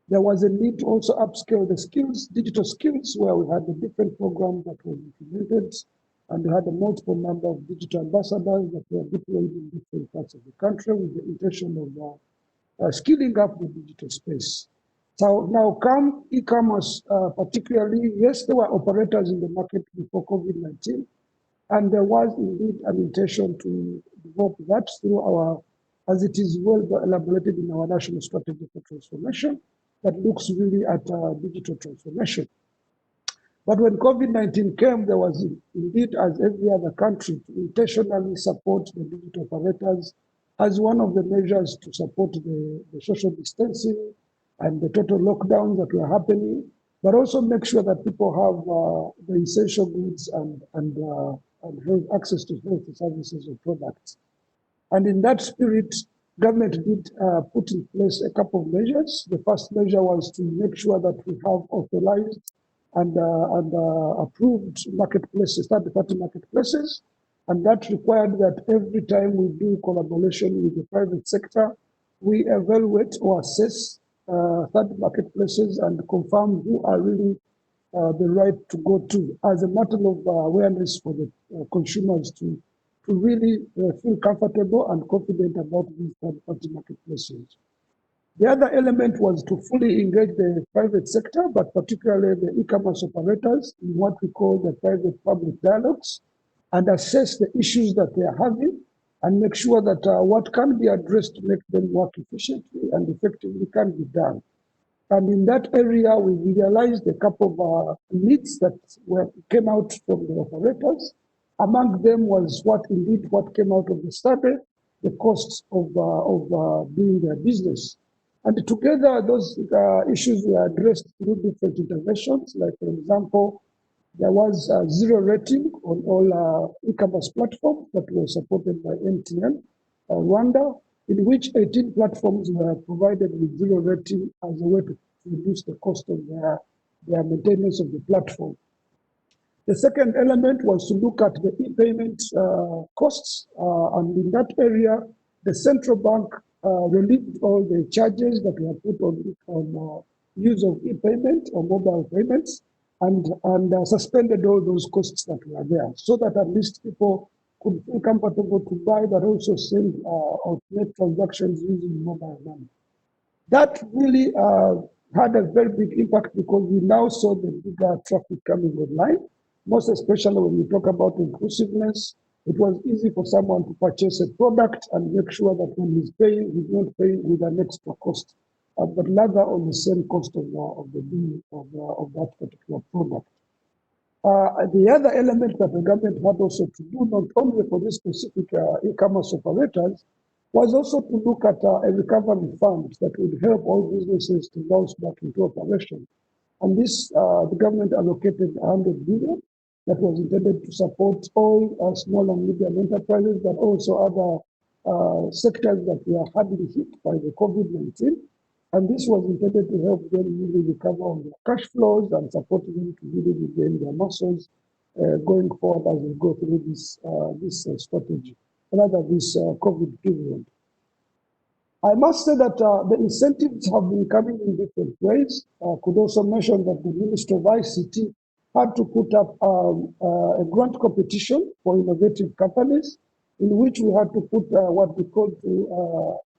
there was a need to also upscale the skills, digital skills, where we had a different program that was implemented, and we had a multiple number of digital ambassadors that were deployed in different parts of the country with the intention of skilling up the digital space. So now come e-commerce, particularly, yes, there were operators in the market before COVID-19, and there was indeed an intention to develop that through our, as it is well elaborated in our national strategy for transformation, that looks really at digital transformation. But when COVID-19 came, there was indeed, as every other country, to intentionally support the digital operators as one of the measures to support the social distancing and the total lockdowns that were happening, but also make sure that people have the essential goods and have access to health services or products. And in that spirit, government did put in place a couple of measures. The first measure was to make sure that we have authorized and approved marketplaces, third-party marketplaces. And that required that every time we do collaboration with the private sector, we evaluate or assess third marketplaces and confirm who are really the right to go to as a matter of awareness for the consumers to really feel comfortable and confident about these third-party marketplaces. The other element was to fully engage the private sector, but particularly the e-commerce operators in what we call the private-public dialogues, and assess the issues that they are having and make sure that what can be addressed to make them work efficiently and effectively can be done. And in that area, we realized a couple of needs that came out from the operators. Among them was what came out of the study, the costs of doing their business. And together, those issues were addressed through different interventions. Like, for example, there was a zero rating on all e-commerce platforms that were supported by MTN Rwanda, in which 18 platforms were provided with zero rating as a way to reduce the cost of their maintenance of the platform. The second element was to look at the e-payment costs, and in that area, the central bank relieved all the charges that were put on use of e-payment or mobile payments, and suspended all those costs that were there, so that at least people could feel comfortable to buy, but also send or make transactions using mobile money. That really had a very big impact because we now saw the bigger traffic coming online, most especially when we talk about inclusiveness it was easy for someone to purchase a product and make sure that when he's paying, he's not paying with an extra cost, but rather on the same cost of the bill of that particular product. The other element that the government had also to do, not only for these specific e-commerce operators, was also to look at a recovery fund that would help all businesses to bounce back into operation. And this, the government allocated 100 billion that was intended to support all small and medium enterprises, but also other sectors that were hardly hit by the COVID-19. And this was intended to help them really recover on their cash flows and support them to really regain their muscles going forward as we go through this strategy, rather this COVID period. I must say that the incentives have been coming in different ways. I could also mention that the Ministry of ICT had to put up a grant competition for innovative companies, in which we had to put what we call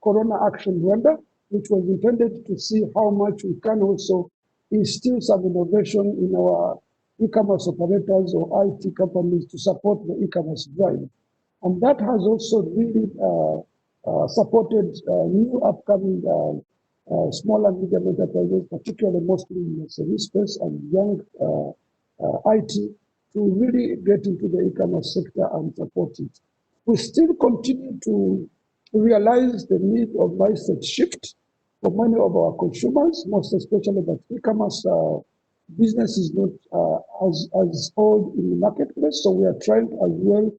Corona Action Rwanda, which was intended to see how much we can also instill some innovation in our e-commerce operators or IT companies to support the e-commerce drive. And that has also really supported new upcoming small and medium enterprises, particularly mostly in the service space and young IT, to really get into the e-commerce sector and support it. We still continue to realize the need of mindset shift for many of our consumers, most especially that e-commerce business is not as old in the marketplace. So we are trying to as well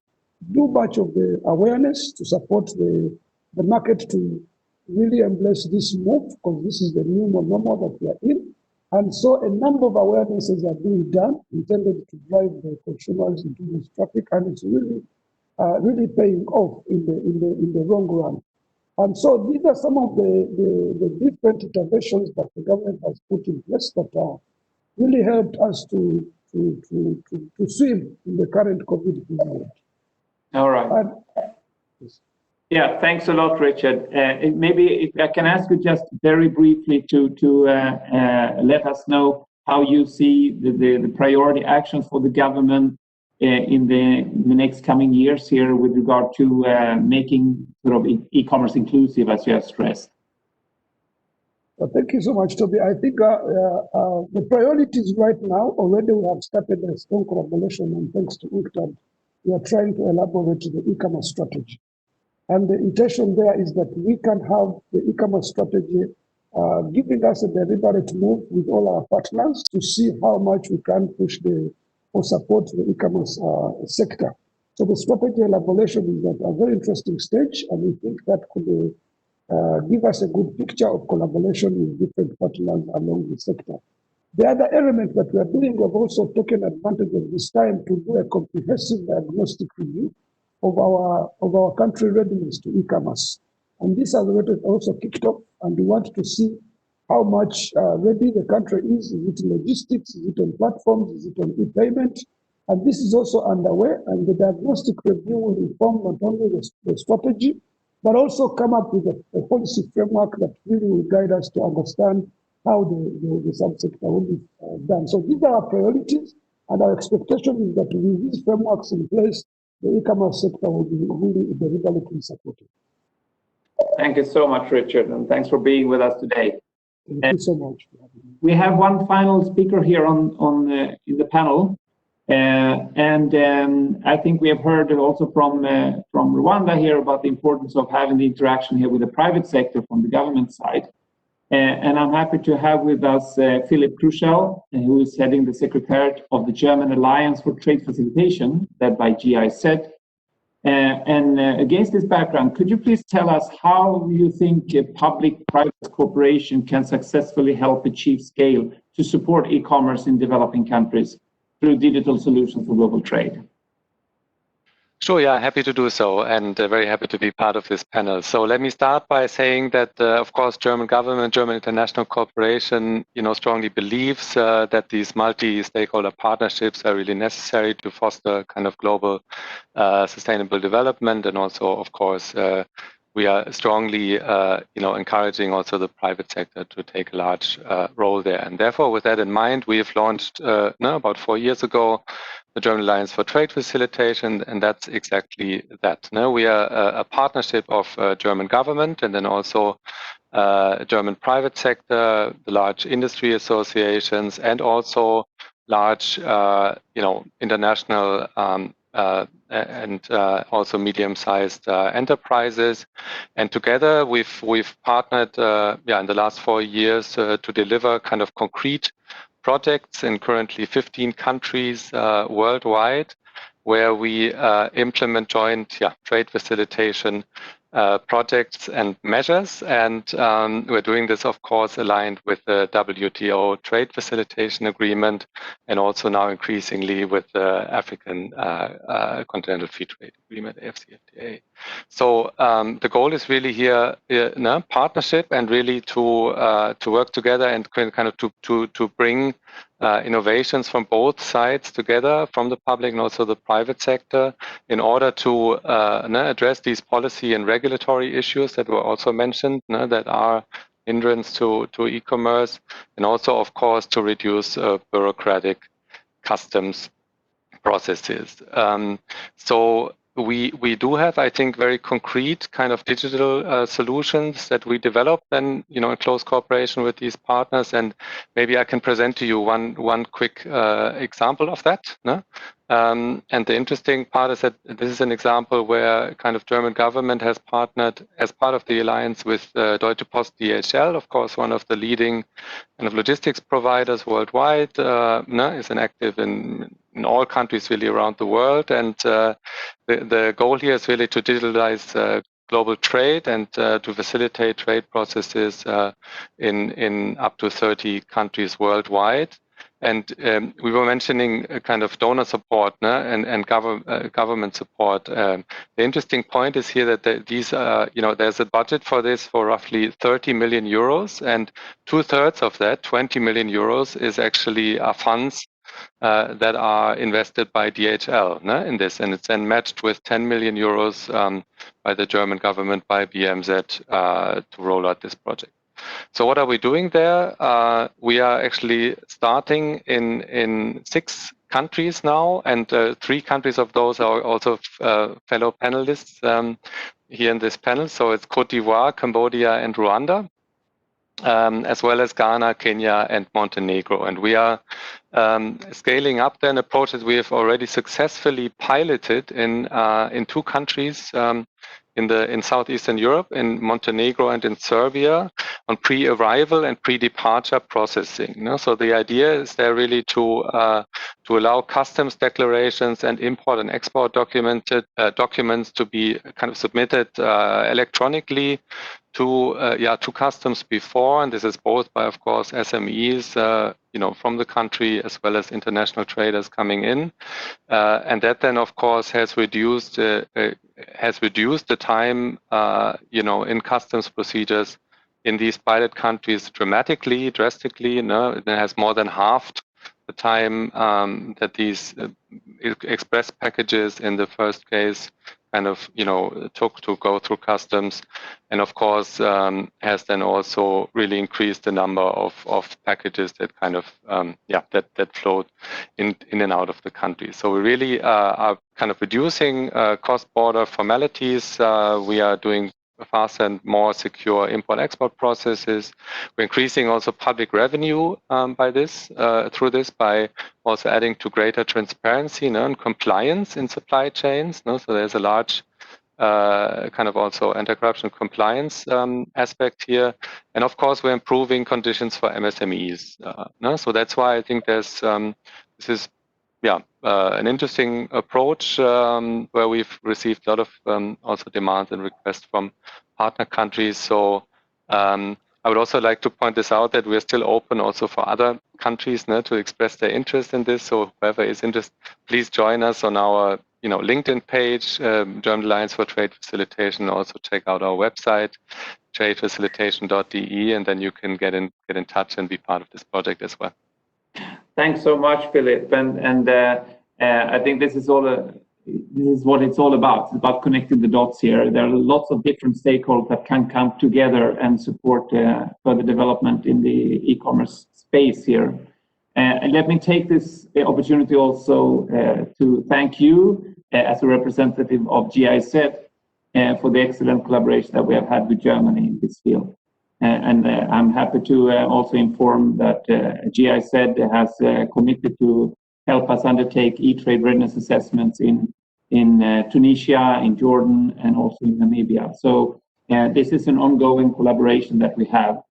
do much of the awareness to support the market to really embrace this move, because this is the new normal that we are in. And so a number of awarenesses are being done, intended to drive the consumers into this traffic, and it's really really paying off in the long run. And so these are some of the different interventions that the government has put in place that really helped us to swim in the current COVID period. All right. Yeah, thanks a lot, Richard. Maybe if I can ask you just very briefly to let us know how you see the priority actions for the government in the next coming years here with regard to making sort of e-commerce inclusive, as you have stressed. Well, thank you so much, Toby. I think the priorities right now, already we have started a strong collaboration, and thanks to UNCTAD, we are trying to elaborate the e-commerce strategy. And the intention there is that we can have the e-commerce strategy giving us a deliberate move with all our partners to see how much we can push or support the e-commerce sector. So the strategy elaboration is at a very interesting stage, and we think that could give us a good picture of collaboration with different partners along the sector. The other element that we are doing, we've also taken advantage of this time to do a comprehensive diagnostic review of our country readiness to e-commerce. And this has also kicked off, and we want to see how much ready the country is. Is it in logistics? Is it on platforms? Is it on e-payment? And this is also underway, and the diagnostic review will inform not only the strategy, but also come up with a policy framework that really will guide us to understand how the subsector will be done. So these are our priorities, and our expectation is that with these frameworks in place, the e-commerce sector will be really deliberately supported. Thank you so much, Richard, and thanks for being with us today. Thank you so much. We have one final speaker here in the panel. I think we have heard also from Rwanda here about the importance of having the interaction here with the private sector from the government side. And I'm happy to have with us Philip Kruschel, who is heading the Secretariat of the German Alliance for Trade Facilitation, led by GIZ. Against this background, could you please tell us how you think public-private cooperation can successfully help achieve scale to support e-commerce in developing countries through digital solutions for global trade? Sure, yeah, happy to do so, and very happy to be part of this panel. So let me start by saying that, of course, German government, German international cooperation, strongly believes that these multi-stakeholder partnerships are really necessary to foster kind of global sustainable development, and also, of course, we are strongly, encouraging also the private sector to take a large role there. And therefore, with that in mind, we have launched about 4 years ago the German Alliance for Trade Facilitation, and that's exactly that. We are a partnership of German government and then also German private sector, the large industry associations, and also large, international and also medium-sized enterprises. And together, we've partnered, in the last 4 years to deliver kind of concrete projects in currently 15 countries worldwide, where we implement joint trade facilitation projects and measures. And we're doing this, of course, aligned with the WTO trade facilitation agreement, and also now increasingly with the African Continental Free Trade Agreement, AFCFTA. So the goal is really here, partnership, and really to work together and kind of to bring innovations from both sides together, from the public and also the private sector, in order to address these policy and regulatory issues that were also mentioned, that are hindrance to e-commerce, and also, of course, to reduce bureaucratic customs processes. So we do have, I think, very concrete kind of digital solutions that we develop then, in close cooperation with these partners. And maybe I can present to you one quick example of that. And the interesting part is that this is an example where kind of German government has partnered as part of the alliance with Deutsche Post DHL, of course, one of the leading kind of logistics providers worldwide, is an active in all countries really around the world. And the goal here is really to digitalize global trade and to facilitate trade processes in up to 30 countries worldwide. And we were mentioning a kind of donor support and government support. The interesting point is here that these, there's a budget for this for roughly 30 million euros, and 2/3 of that, 20 million euros, is actually funds that are invested by DHL in this, and it's then matched with 10 million euros by the German government, by BMZ, to roll out this project. So what are we doing there? We are actually starting in 6 countries now, and 3 countries of those are also fellow panelists here in this panel. So it's Cote d'Ivoire, Cambodia, and Rwanda, as well as Ghana, Kenya, and Montenegro. And we are scaling up then approaches we have already successfully piloted in 2 countries in Southeastern Europe, in Montenegro and in Serbia, on pre-arrival and pre-departure processing. So the idea is there really to allow customs declarations and import and export documents to be kind of submitted electronically to customs before, and this is both by, of course, SMEs, from the country, as well as international traders coming in, and that then, of course, has reduced the time, in customs procedures in these pilot countries drastically. It has more than halved the time that these express packages in the first case kind of, took to go through customs, and of course has then also really increased the number of packages that kind of, that flowed in and out of the country. So we really are kind of reducing cross-border formalities. We are doing faster and more secure import-export processes. We're increasing also public revenue through this by also adding to greater transparency and compliance in supply chains. So there's a large kind of also anti-corruption compliance aspect here. And of course, we're improving conditions for MSMEs. So that's why I think this is an interesting approach where we've received a lot of also demands and requests from partner countries. So I would also like to point this out that we're still open also for other countries to express their interest in this. So whoever is interested, please join us on our LinkedIn page, German Alliance for Trade Facilitation. Also check out our website, tradefacilitation.de, and then you can get in touch and be part of this project as well. Thanks so much, Philip. And I think this is all this is what it's all about. It's about connecting the dots here. There are lots of different stakeholders that can come together and support further development in the e-commerce space here. And let me take this opportunity also to thank you as a representative of GIZ for the excellent collaboration that we have had with Germany in this field. And I'm happy to also inform that GIZ has committed to help us undertake eTrade readiness assessments in Tunisia, in Jordan, and also in Namibia. So this is an ongoing collaboration that we have.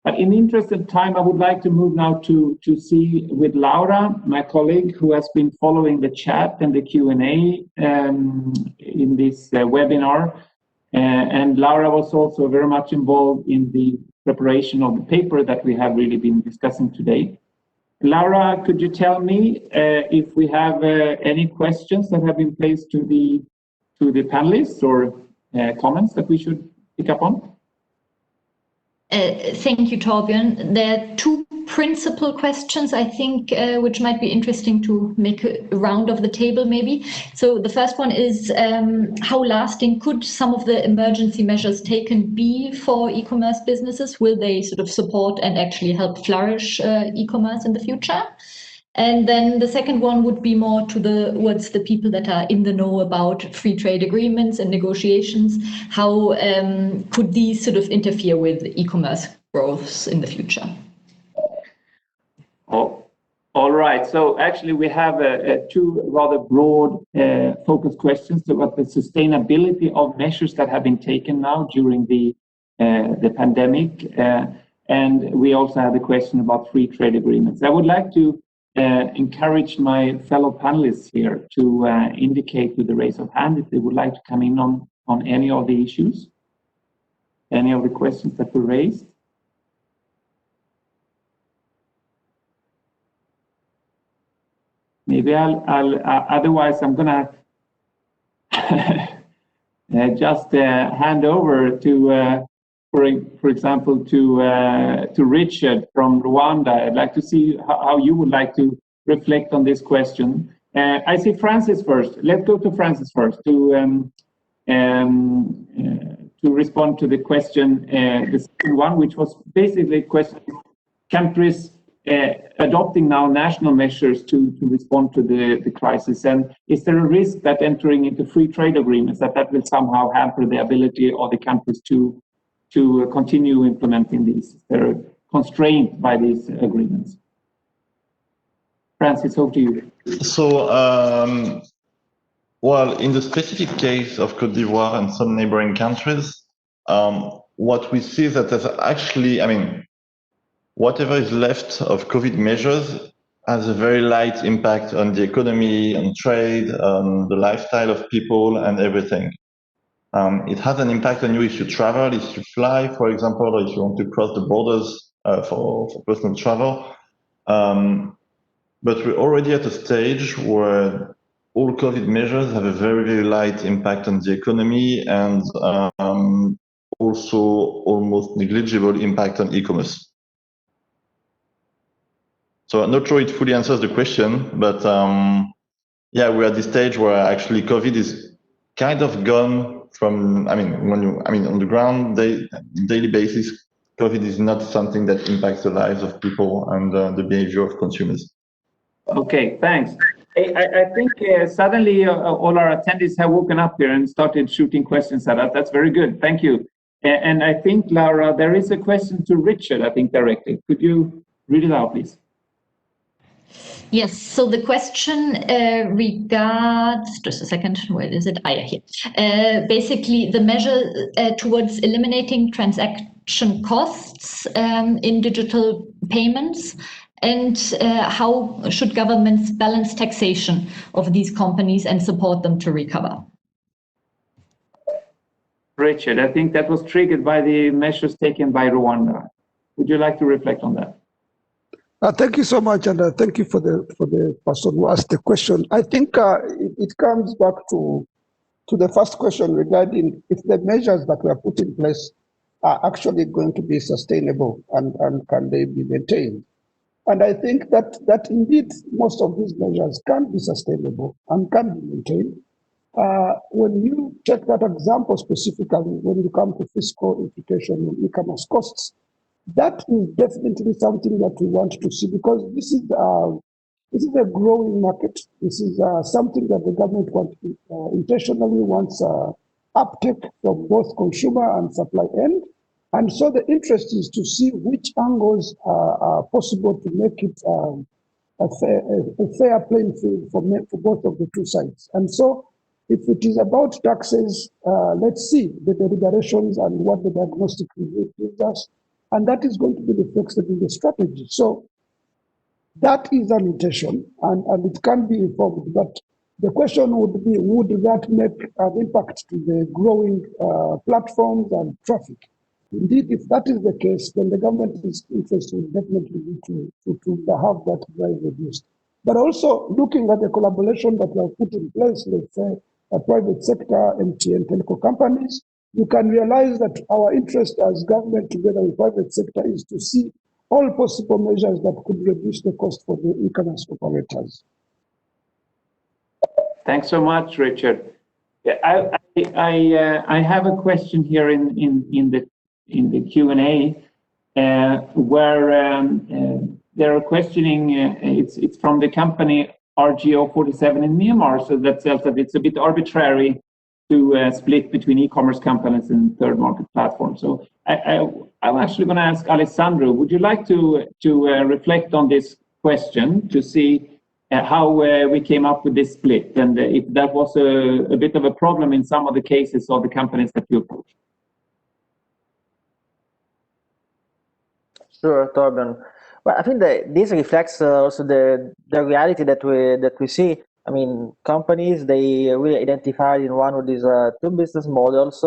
But in the interest of time, I would like to move now to see with Laura, my colleague, who has been following the chat and the Q&A in this webinar. And Laura was also very much involved in the preparation of the paper that we have really been discussing today. Laura, could you tell me if we have any questions that have been placed to the panelists or comments that we should pick up on? Thank you, Torbjörn. There are two principal questions, I think, which might be interesting to make a round of the table, maybe. So the first one is, how lasting could some of the emergency measures taken be for e-commerce businesses? Will they sort of support and actually help flourish e-commerce in the future? And then the second one would be more towards the people that are in the know about free trade agreements and negotiations. How could these sort of interfere with e-commerce growth in the future? Oh, all right. So actually, we have two rather broad focused questions about the sustainability of measures that have been taken now during the pandemic. And we also have a question about free trade agreements. I would like to encourage my fellow panelists here to indicate with the raise of hand if they would like to come in on any of the issues, any of the questions that were raised. Maybe I'll otherwise I'm gonna just hand over to for example, to Richard from Rwanda. I'd like to see how you would like to reflect on this question. I see Francis first. Let's go to Francis first to respond to the question, the second one, which was basically a question: countries adopting now national measures to respond to the crisis, and is there a risk that entering into free trade agreements that will somehow hamper the ability of the countries to continue implementing these? They're constrained by these agreements. Francis, over to you. So, well, in the specific case of Côte d'Ivoire and some neighboring countries, what we see is that there's actually, I mean, whatever is left of COVID measures has a very light impact on the economy, on trade, on the lifestyle of people and everything. It has an impact on you if you travel, if you fly, for example, or if you want to cross the borders for personal travel. But we're already at a stage where all COVID measures have a very, very light impact on the economy and also almost negligible impact on e-commerce. So I'm not sure it fully answers the question, but yeah, we're at this stage where actually COVID is kind of gone from, I mean, on the ground, daily basis, COVID is not something that impacts the lives of people and the behavior of consumers. Okay, thanks. I think suddenly all our attendees have woken up here and started shooting questions at us. That's very good. Thank you. And I think, Laura, there is a question to Richard, I think, directly. Could you read it out, please? Yes, so the question regards, just a second, where is it? Yeah, here. Basically, the measure towards eliminating transaction costs in digital payments, and how should governments balance taxation of these companies and support them to recover? Richard, I think that was triggered by the measures taken by Rwanda. Would you like to reflect on that? Thank you so much, and thank you for the person who asked the question. I think it comes back to the first question regarding if the measures that were put in place are actually going to be sustainable and can they be maintained. And I think that indeed most of these measures can be sustainable and can be maintained. when you take that example specifically, when you come to fiscal implication and e-commerce costs, that is definitely something that we want to see, because this is a growing market. This is something that the government intentionally wants uptake from both consumer and supply end. And so the interest is to see which angles are possible to make it a fair playing field for both of the two sides. And so if it is about taxes, let's see the deliberations and what the diagnostic review gives us. And that is going to be reflected in the strategy. So that is an intention, and it can be informed. But the question would be, would that make an impact to the growing platforms and traffic? Indeed, if that is the case, then the government is interested definitely to have that drive reduced. But also looking at the collaboration that we have put in place, let's say a private sector, MTN, telco companies, you can realize that our interest as government together with private sector is to see all possible measures that could reduce the cost for the e-commerce operators. Thanks so much, Richard. Yeah, I have a question here in the Q&A where they're questioning. It's from the company RGO47 in Myanmar. So that says that it's a bit arbitrary to split between e-commerce companies and third market platforms. So I'm actually going to ask Alessandro, would you like to reflect on this question to see how we came up with this split, and if that was a bit of a problem in some of the cases of the companies that you approached? Sure, Torben. Well, I think that this reflects also the reality that we see. I mean, companies, they really identified in one of these two business models,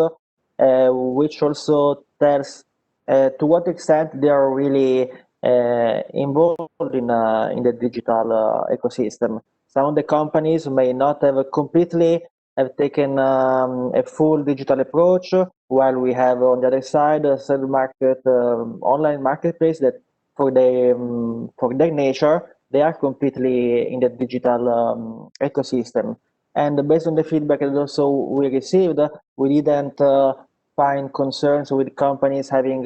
which also tells to what extent they are really involved in the digital ecosystem. Some of the companies may not have completely taken a full digital approach, while we have on the other side a third market online marketplace that for their nature, they are completely in the digital ecosystem. And based on the feedback that also we received, we didn't find concerns with companies having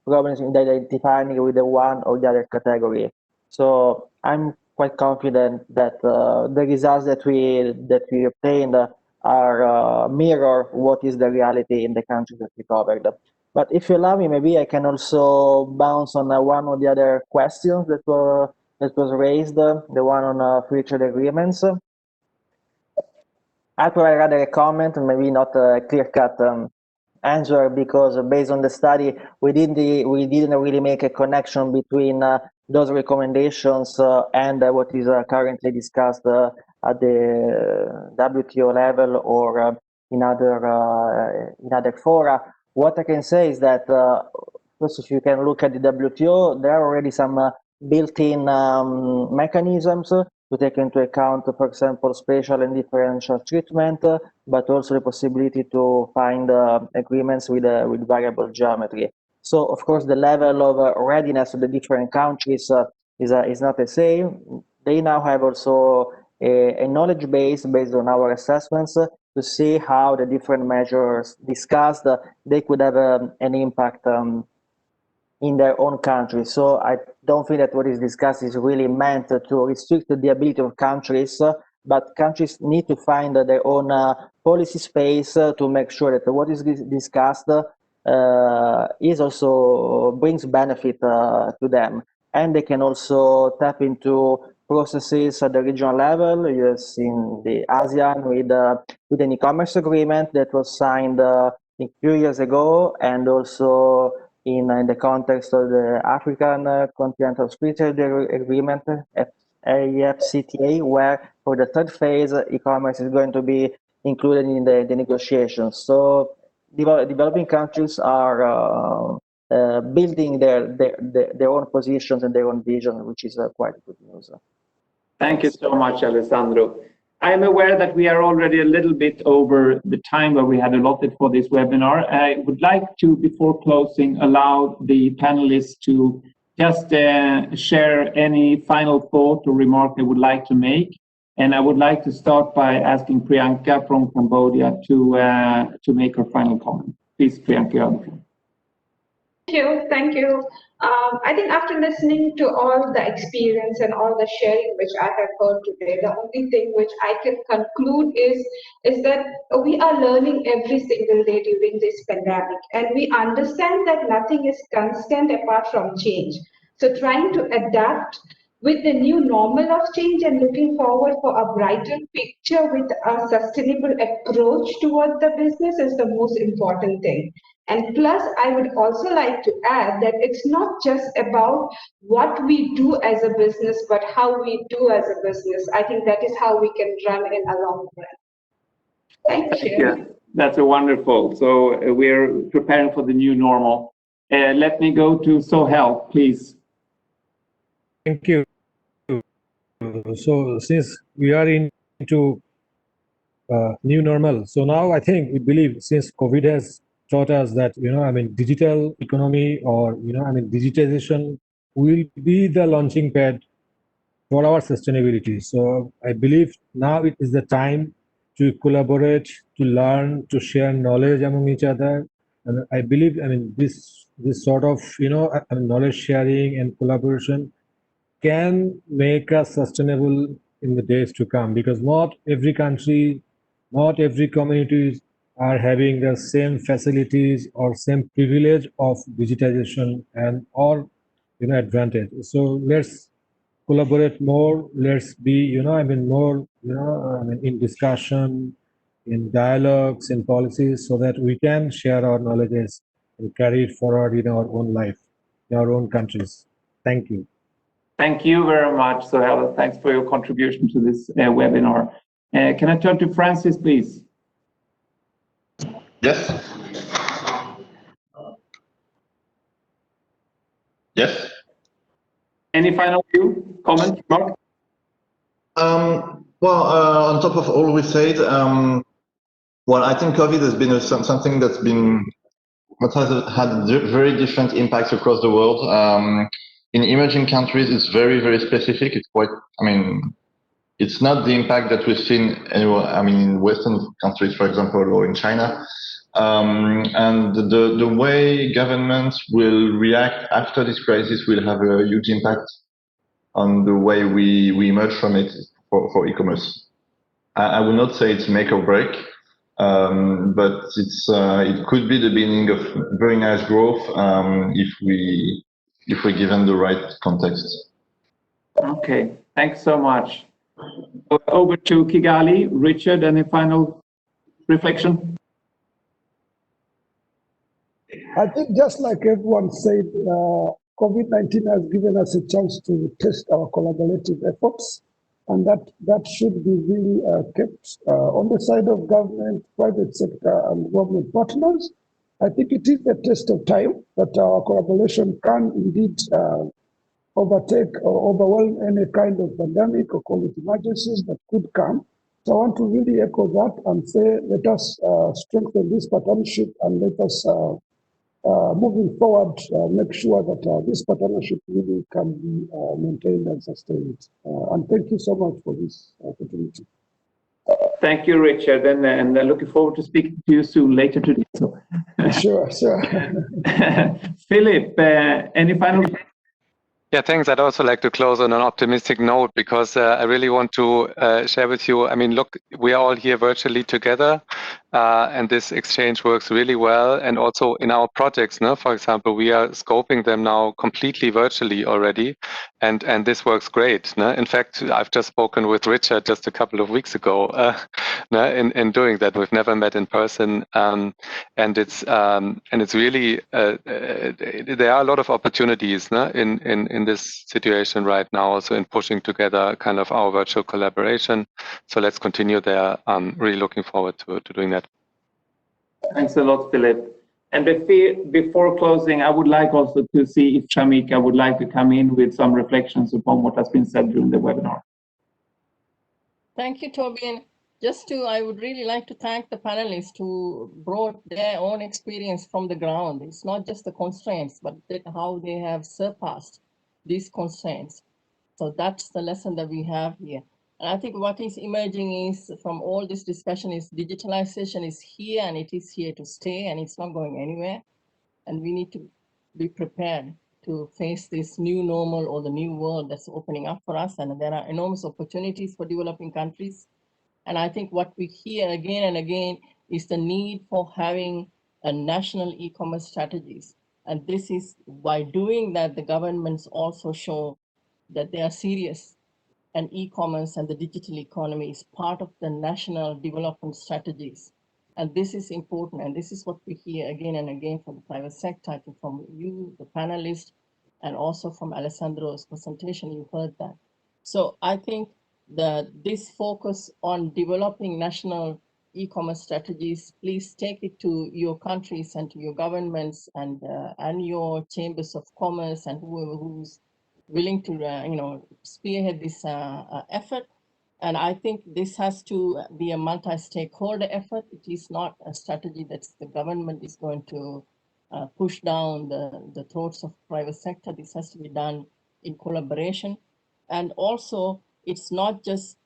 problems in identifying with the one or the other category. So I'm quite confident that the results that we obtained are mirror what is the reality in the countries that we covered. But if you allow me, maybe I can also bounce on one or the other questions that was raised, the one on free trade agreements. I'll provide rather a comment, maybe not a clear-cut answer, because based on the study, we didn't really make a connection between those recommendations and what is currently discussed at the WTO level or in other fora. What I can say is that, first, if you can look at the WTO, there are already some built-in mechanisms to take into account, for example, spatial and differential treatment, but also the possibility to find agreements with variable geometry. So, of course, the level of readiness of the different countries is not the same. They now have also a knowledge base based on our assessments to see how the different measures discussed, they could have an impact in their own country. So I don't think that what is discussed is really meant to restrict the ability of countries, but countries need to find their own policy space to make sure that what is discussed is also brings benefit to them. And they can also tap into processes at the regional level. You have seen the ASEAN with an e-commerce agreement that was signed a few years ago, and also in the context of the African Continental Free Trade Agreement, AFCTA, where for the third phase, e-commerce is going to be included in the negotiations. So developing countries are building their own positions and their own vision, which is quite good news. Thank you so much, Alessandro. I am aware that we are already a little bit over the time that we had allotted for this webinar. I would like to, before closing, allow the panelists to just share any final thought or remark they would like to make. And I would like to start by asking Priyanka from Cambodia to make her final comment. Please, Priyanka, you have the floor. Thank you. I think after listening to all the experience and all the sharing which I have heard today, the only thing which I can conclude is that we are learning every single day during this pandemic, and we understand that nothing is constant apart from change. So trying to adapt with the new normal of change and looking forward for a brighter picture with a sustainable approach towards the business is the most important thing. And plus, I would also like to add that it's not just about what we do as a business, but how we do as a business. I think that is how we can run in a long run. Thank you. Yeah, that's a wonderful. So we're preparing for the new normal. Let me go to Sohail, please. Thank you. So since we are into new normal, so now I think we believe, since COVID has taught us that, digital economy, or, digitization will be the launching pad for our sustainability. So I believe now it is the time to collaborate, to learn, to share knowledge among each other. And I believe, this sort of, knowledge sharing and collaboration can make us sustainable in the days to come, because not every country, not every community are having the same facilities or same privilege of digitization and or advantage. So let's collaborate more. Let's be more in discussion, in dialogues, in policies, so that we can share our knowledges and carry it forward in our own life, in our own countries. Thank you. Thank you very much, Sohail. Thanks for your contribution to this webinar. Can I turn to Francis, please? Yes. Yes. Any final view, comment, Mark? Well, on top of all we said, well, I think COVID has been something that's been what has had very different impacts across the world. In emerging countries, it's very, very specific. It's quite, it's not the impact that we've seen anywhere, in Western countries, for example, or in China. And the way governments will react after this crisis will have a huge impact on the way we emerge from it for e-commerce. I would not say it's make or break, but it could be the beginning of very nice growth if we're given the right context. Okay, thanks so much. Over to Kigali. Richard, any final reflection? I think just like everyone said, COVID-19 has given us a chance to test our collaborative efforts, and that should be really kept on the side of government, private sector, and government partners. I think it is a test of time that our collaboration can indeed overtake or overwhelm any kind of pandemic or COVID emergencies that could come. So I want to really echo that and say, let us strengthen this partnership, and let us, moving forward, make sure that this partnership really can be maintained and sustained. And thank you so much for this opportunity. Thank you, Richard, and looking forward to speaking to you soon later today. So. Sure. Philip, any final? Yeah, thanks. I'd also like to close on an optimistic note, because I really want to share with you, look, we are all here virtually together, and this exchange works really well. And also in our projects, for example, we are scoping them now completely virtually already, and this works great. In fact, I've just spoken with Richard just a couple of weeks ago in doing that. We've never met in person, and it's really, there are a lot of opportunities in this situation right now, also in pushing together kind of our virtual collaboration. So let's continue there. I'm really looking forward to doing that. Thanks a lot, Philip. And before closing, I would like also to see if Shamika would like to come in with some reflections upon what has been said during the webinar. Thank you, Toby. I would really like to thank the panelists who brought their own experience from the ground. It's not just the constraints, but how they have surpassed these constraints. So that's the lesson that we have here. And I think what is emerging is from all this discussion is digitalization is here and it is here to stay and it's not going anywhere. And we need to be prepared to face this new normal or the new world that's opening up for us. And there are enormous opportunities for developing countries. And I think what we hear again and again is the need for having a national e-commerce strategies. And this is by doing that, the governments also show that they are serious, and e-commerce and the digital economy is part of the national development strategies. And this is important, and this is what we hear again and again from the private sector, I think from you, the panelists, and also from Alessandro's presentation, you heard that. So I think that this focus on developing national e-commerce strategies, please take it to your countries and to your governments and your chambers of commerce and whoever who's willing to spearhead this effort. And I think this has to be a multi-stakeholder effort. It is not a strategy that the government is going to push down the throats of private sector. This has to be done in collaboration. And also, it's not just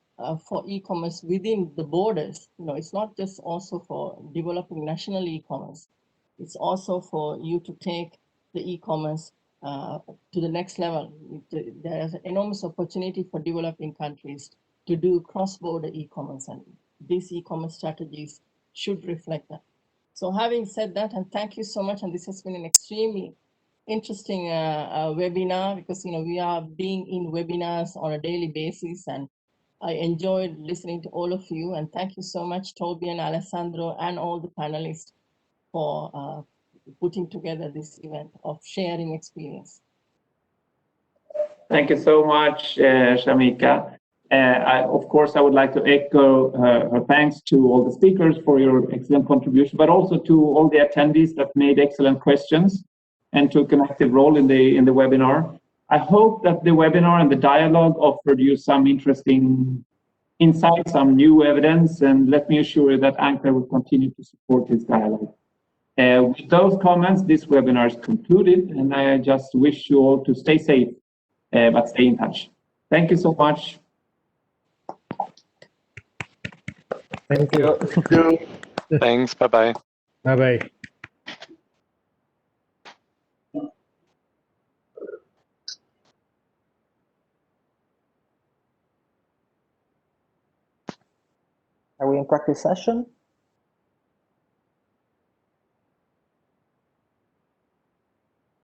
for e-commerce within the borders. It's not just also for developing national e-commerce. It's also for you to take the e-commerce to the next level. There is an enormous opportunity for developing countries to do cross-border e-commerce, and these e-commerce strategies should reflect that. So having said that, and thank you so much, and this has been an extremely interesting webinar, because we are being in webinars on a daily basis, and I enjoyed listening to all of you, and thank you so much, Toby and Alessandro and all the panelists for putting together this event of sharing experience. Thank you so much, Shamika. Of course, I would like to echo her thanks to all the speakers for your excellent contribution, but also to all the attendees that made excellent questions and took an active role in the webinar. I hope that the webinar and the dialogue offered you some interesting insights, some new evidence, and let me assure you that UNCTAD will continue to support this dialogue. With those comments, this webinar is concluded, and I just wish you all to stay safe, but stay in touch. Thank you so much. Thank you. Thanks. Bye-bye. Bye-bye. Are we in practice session?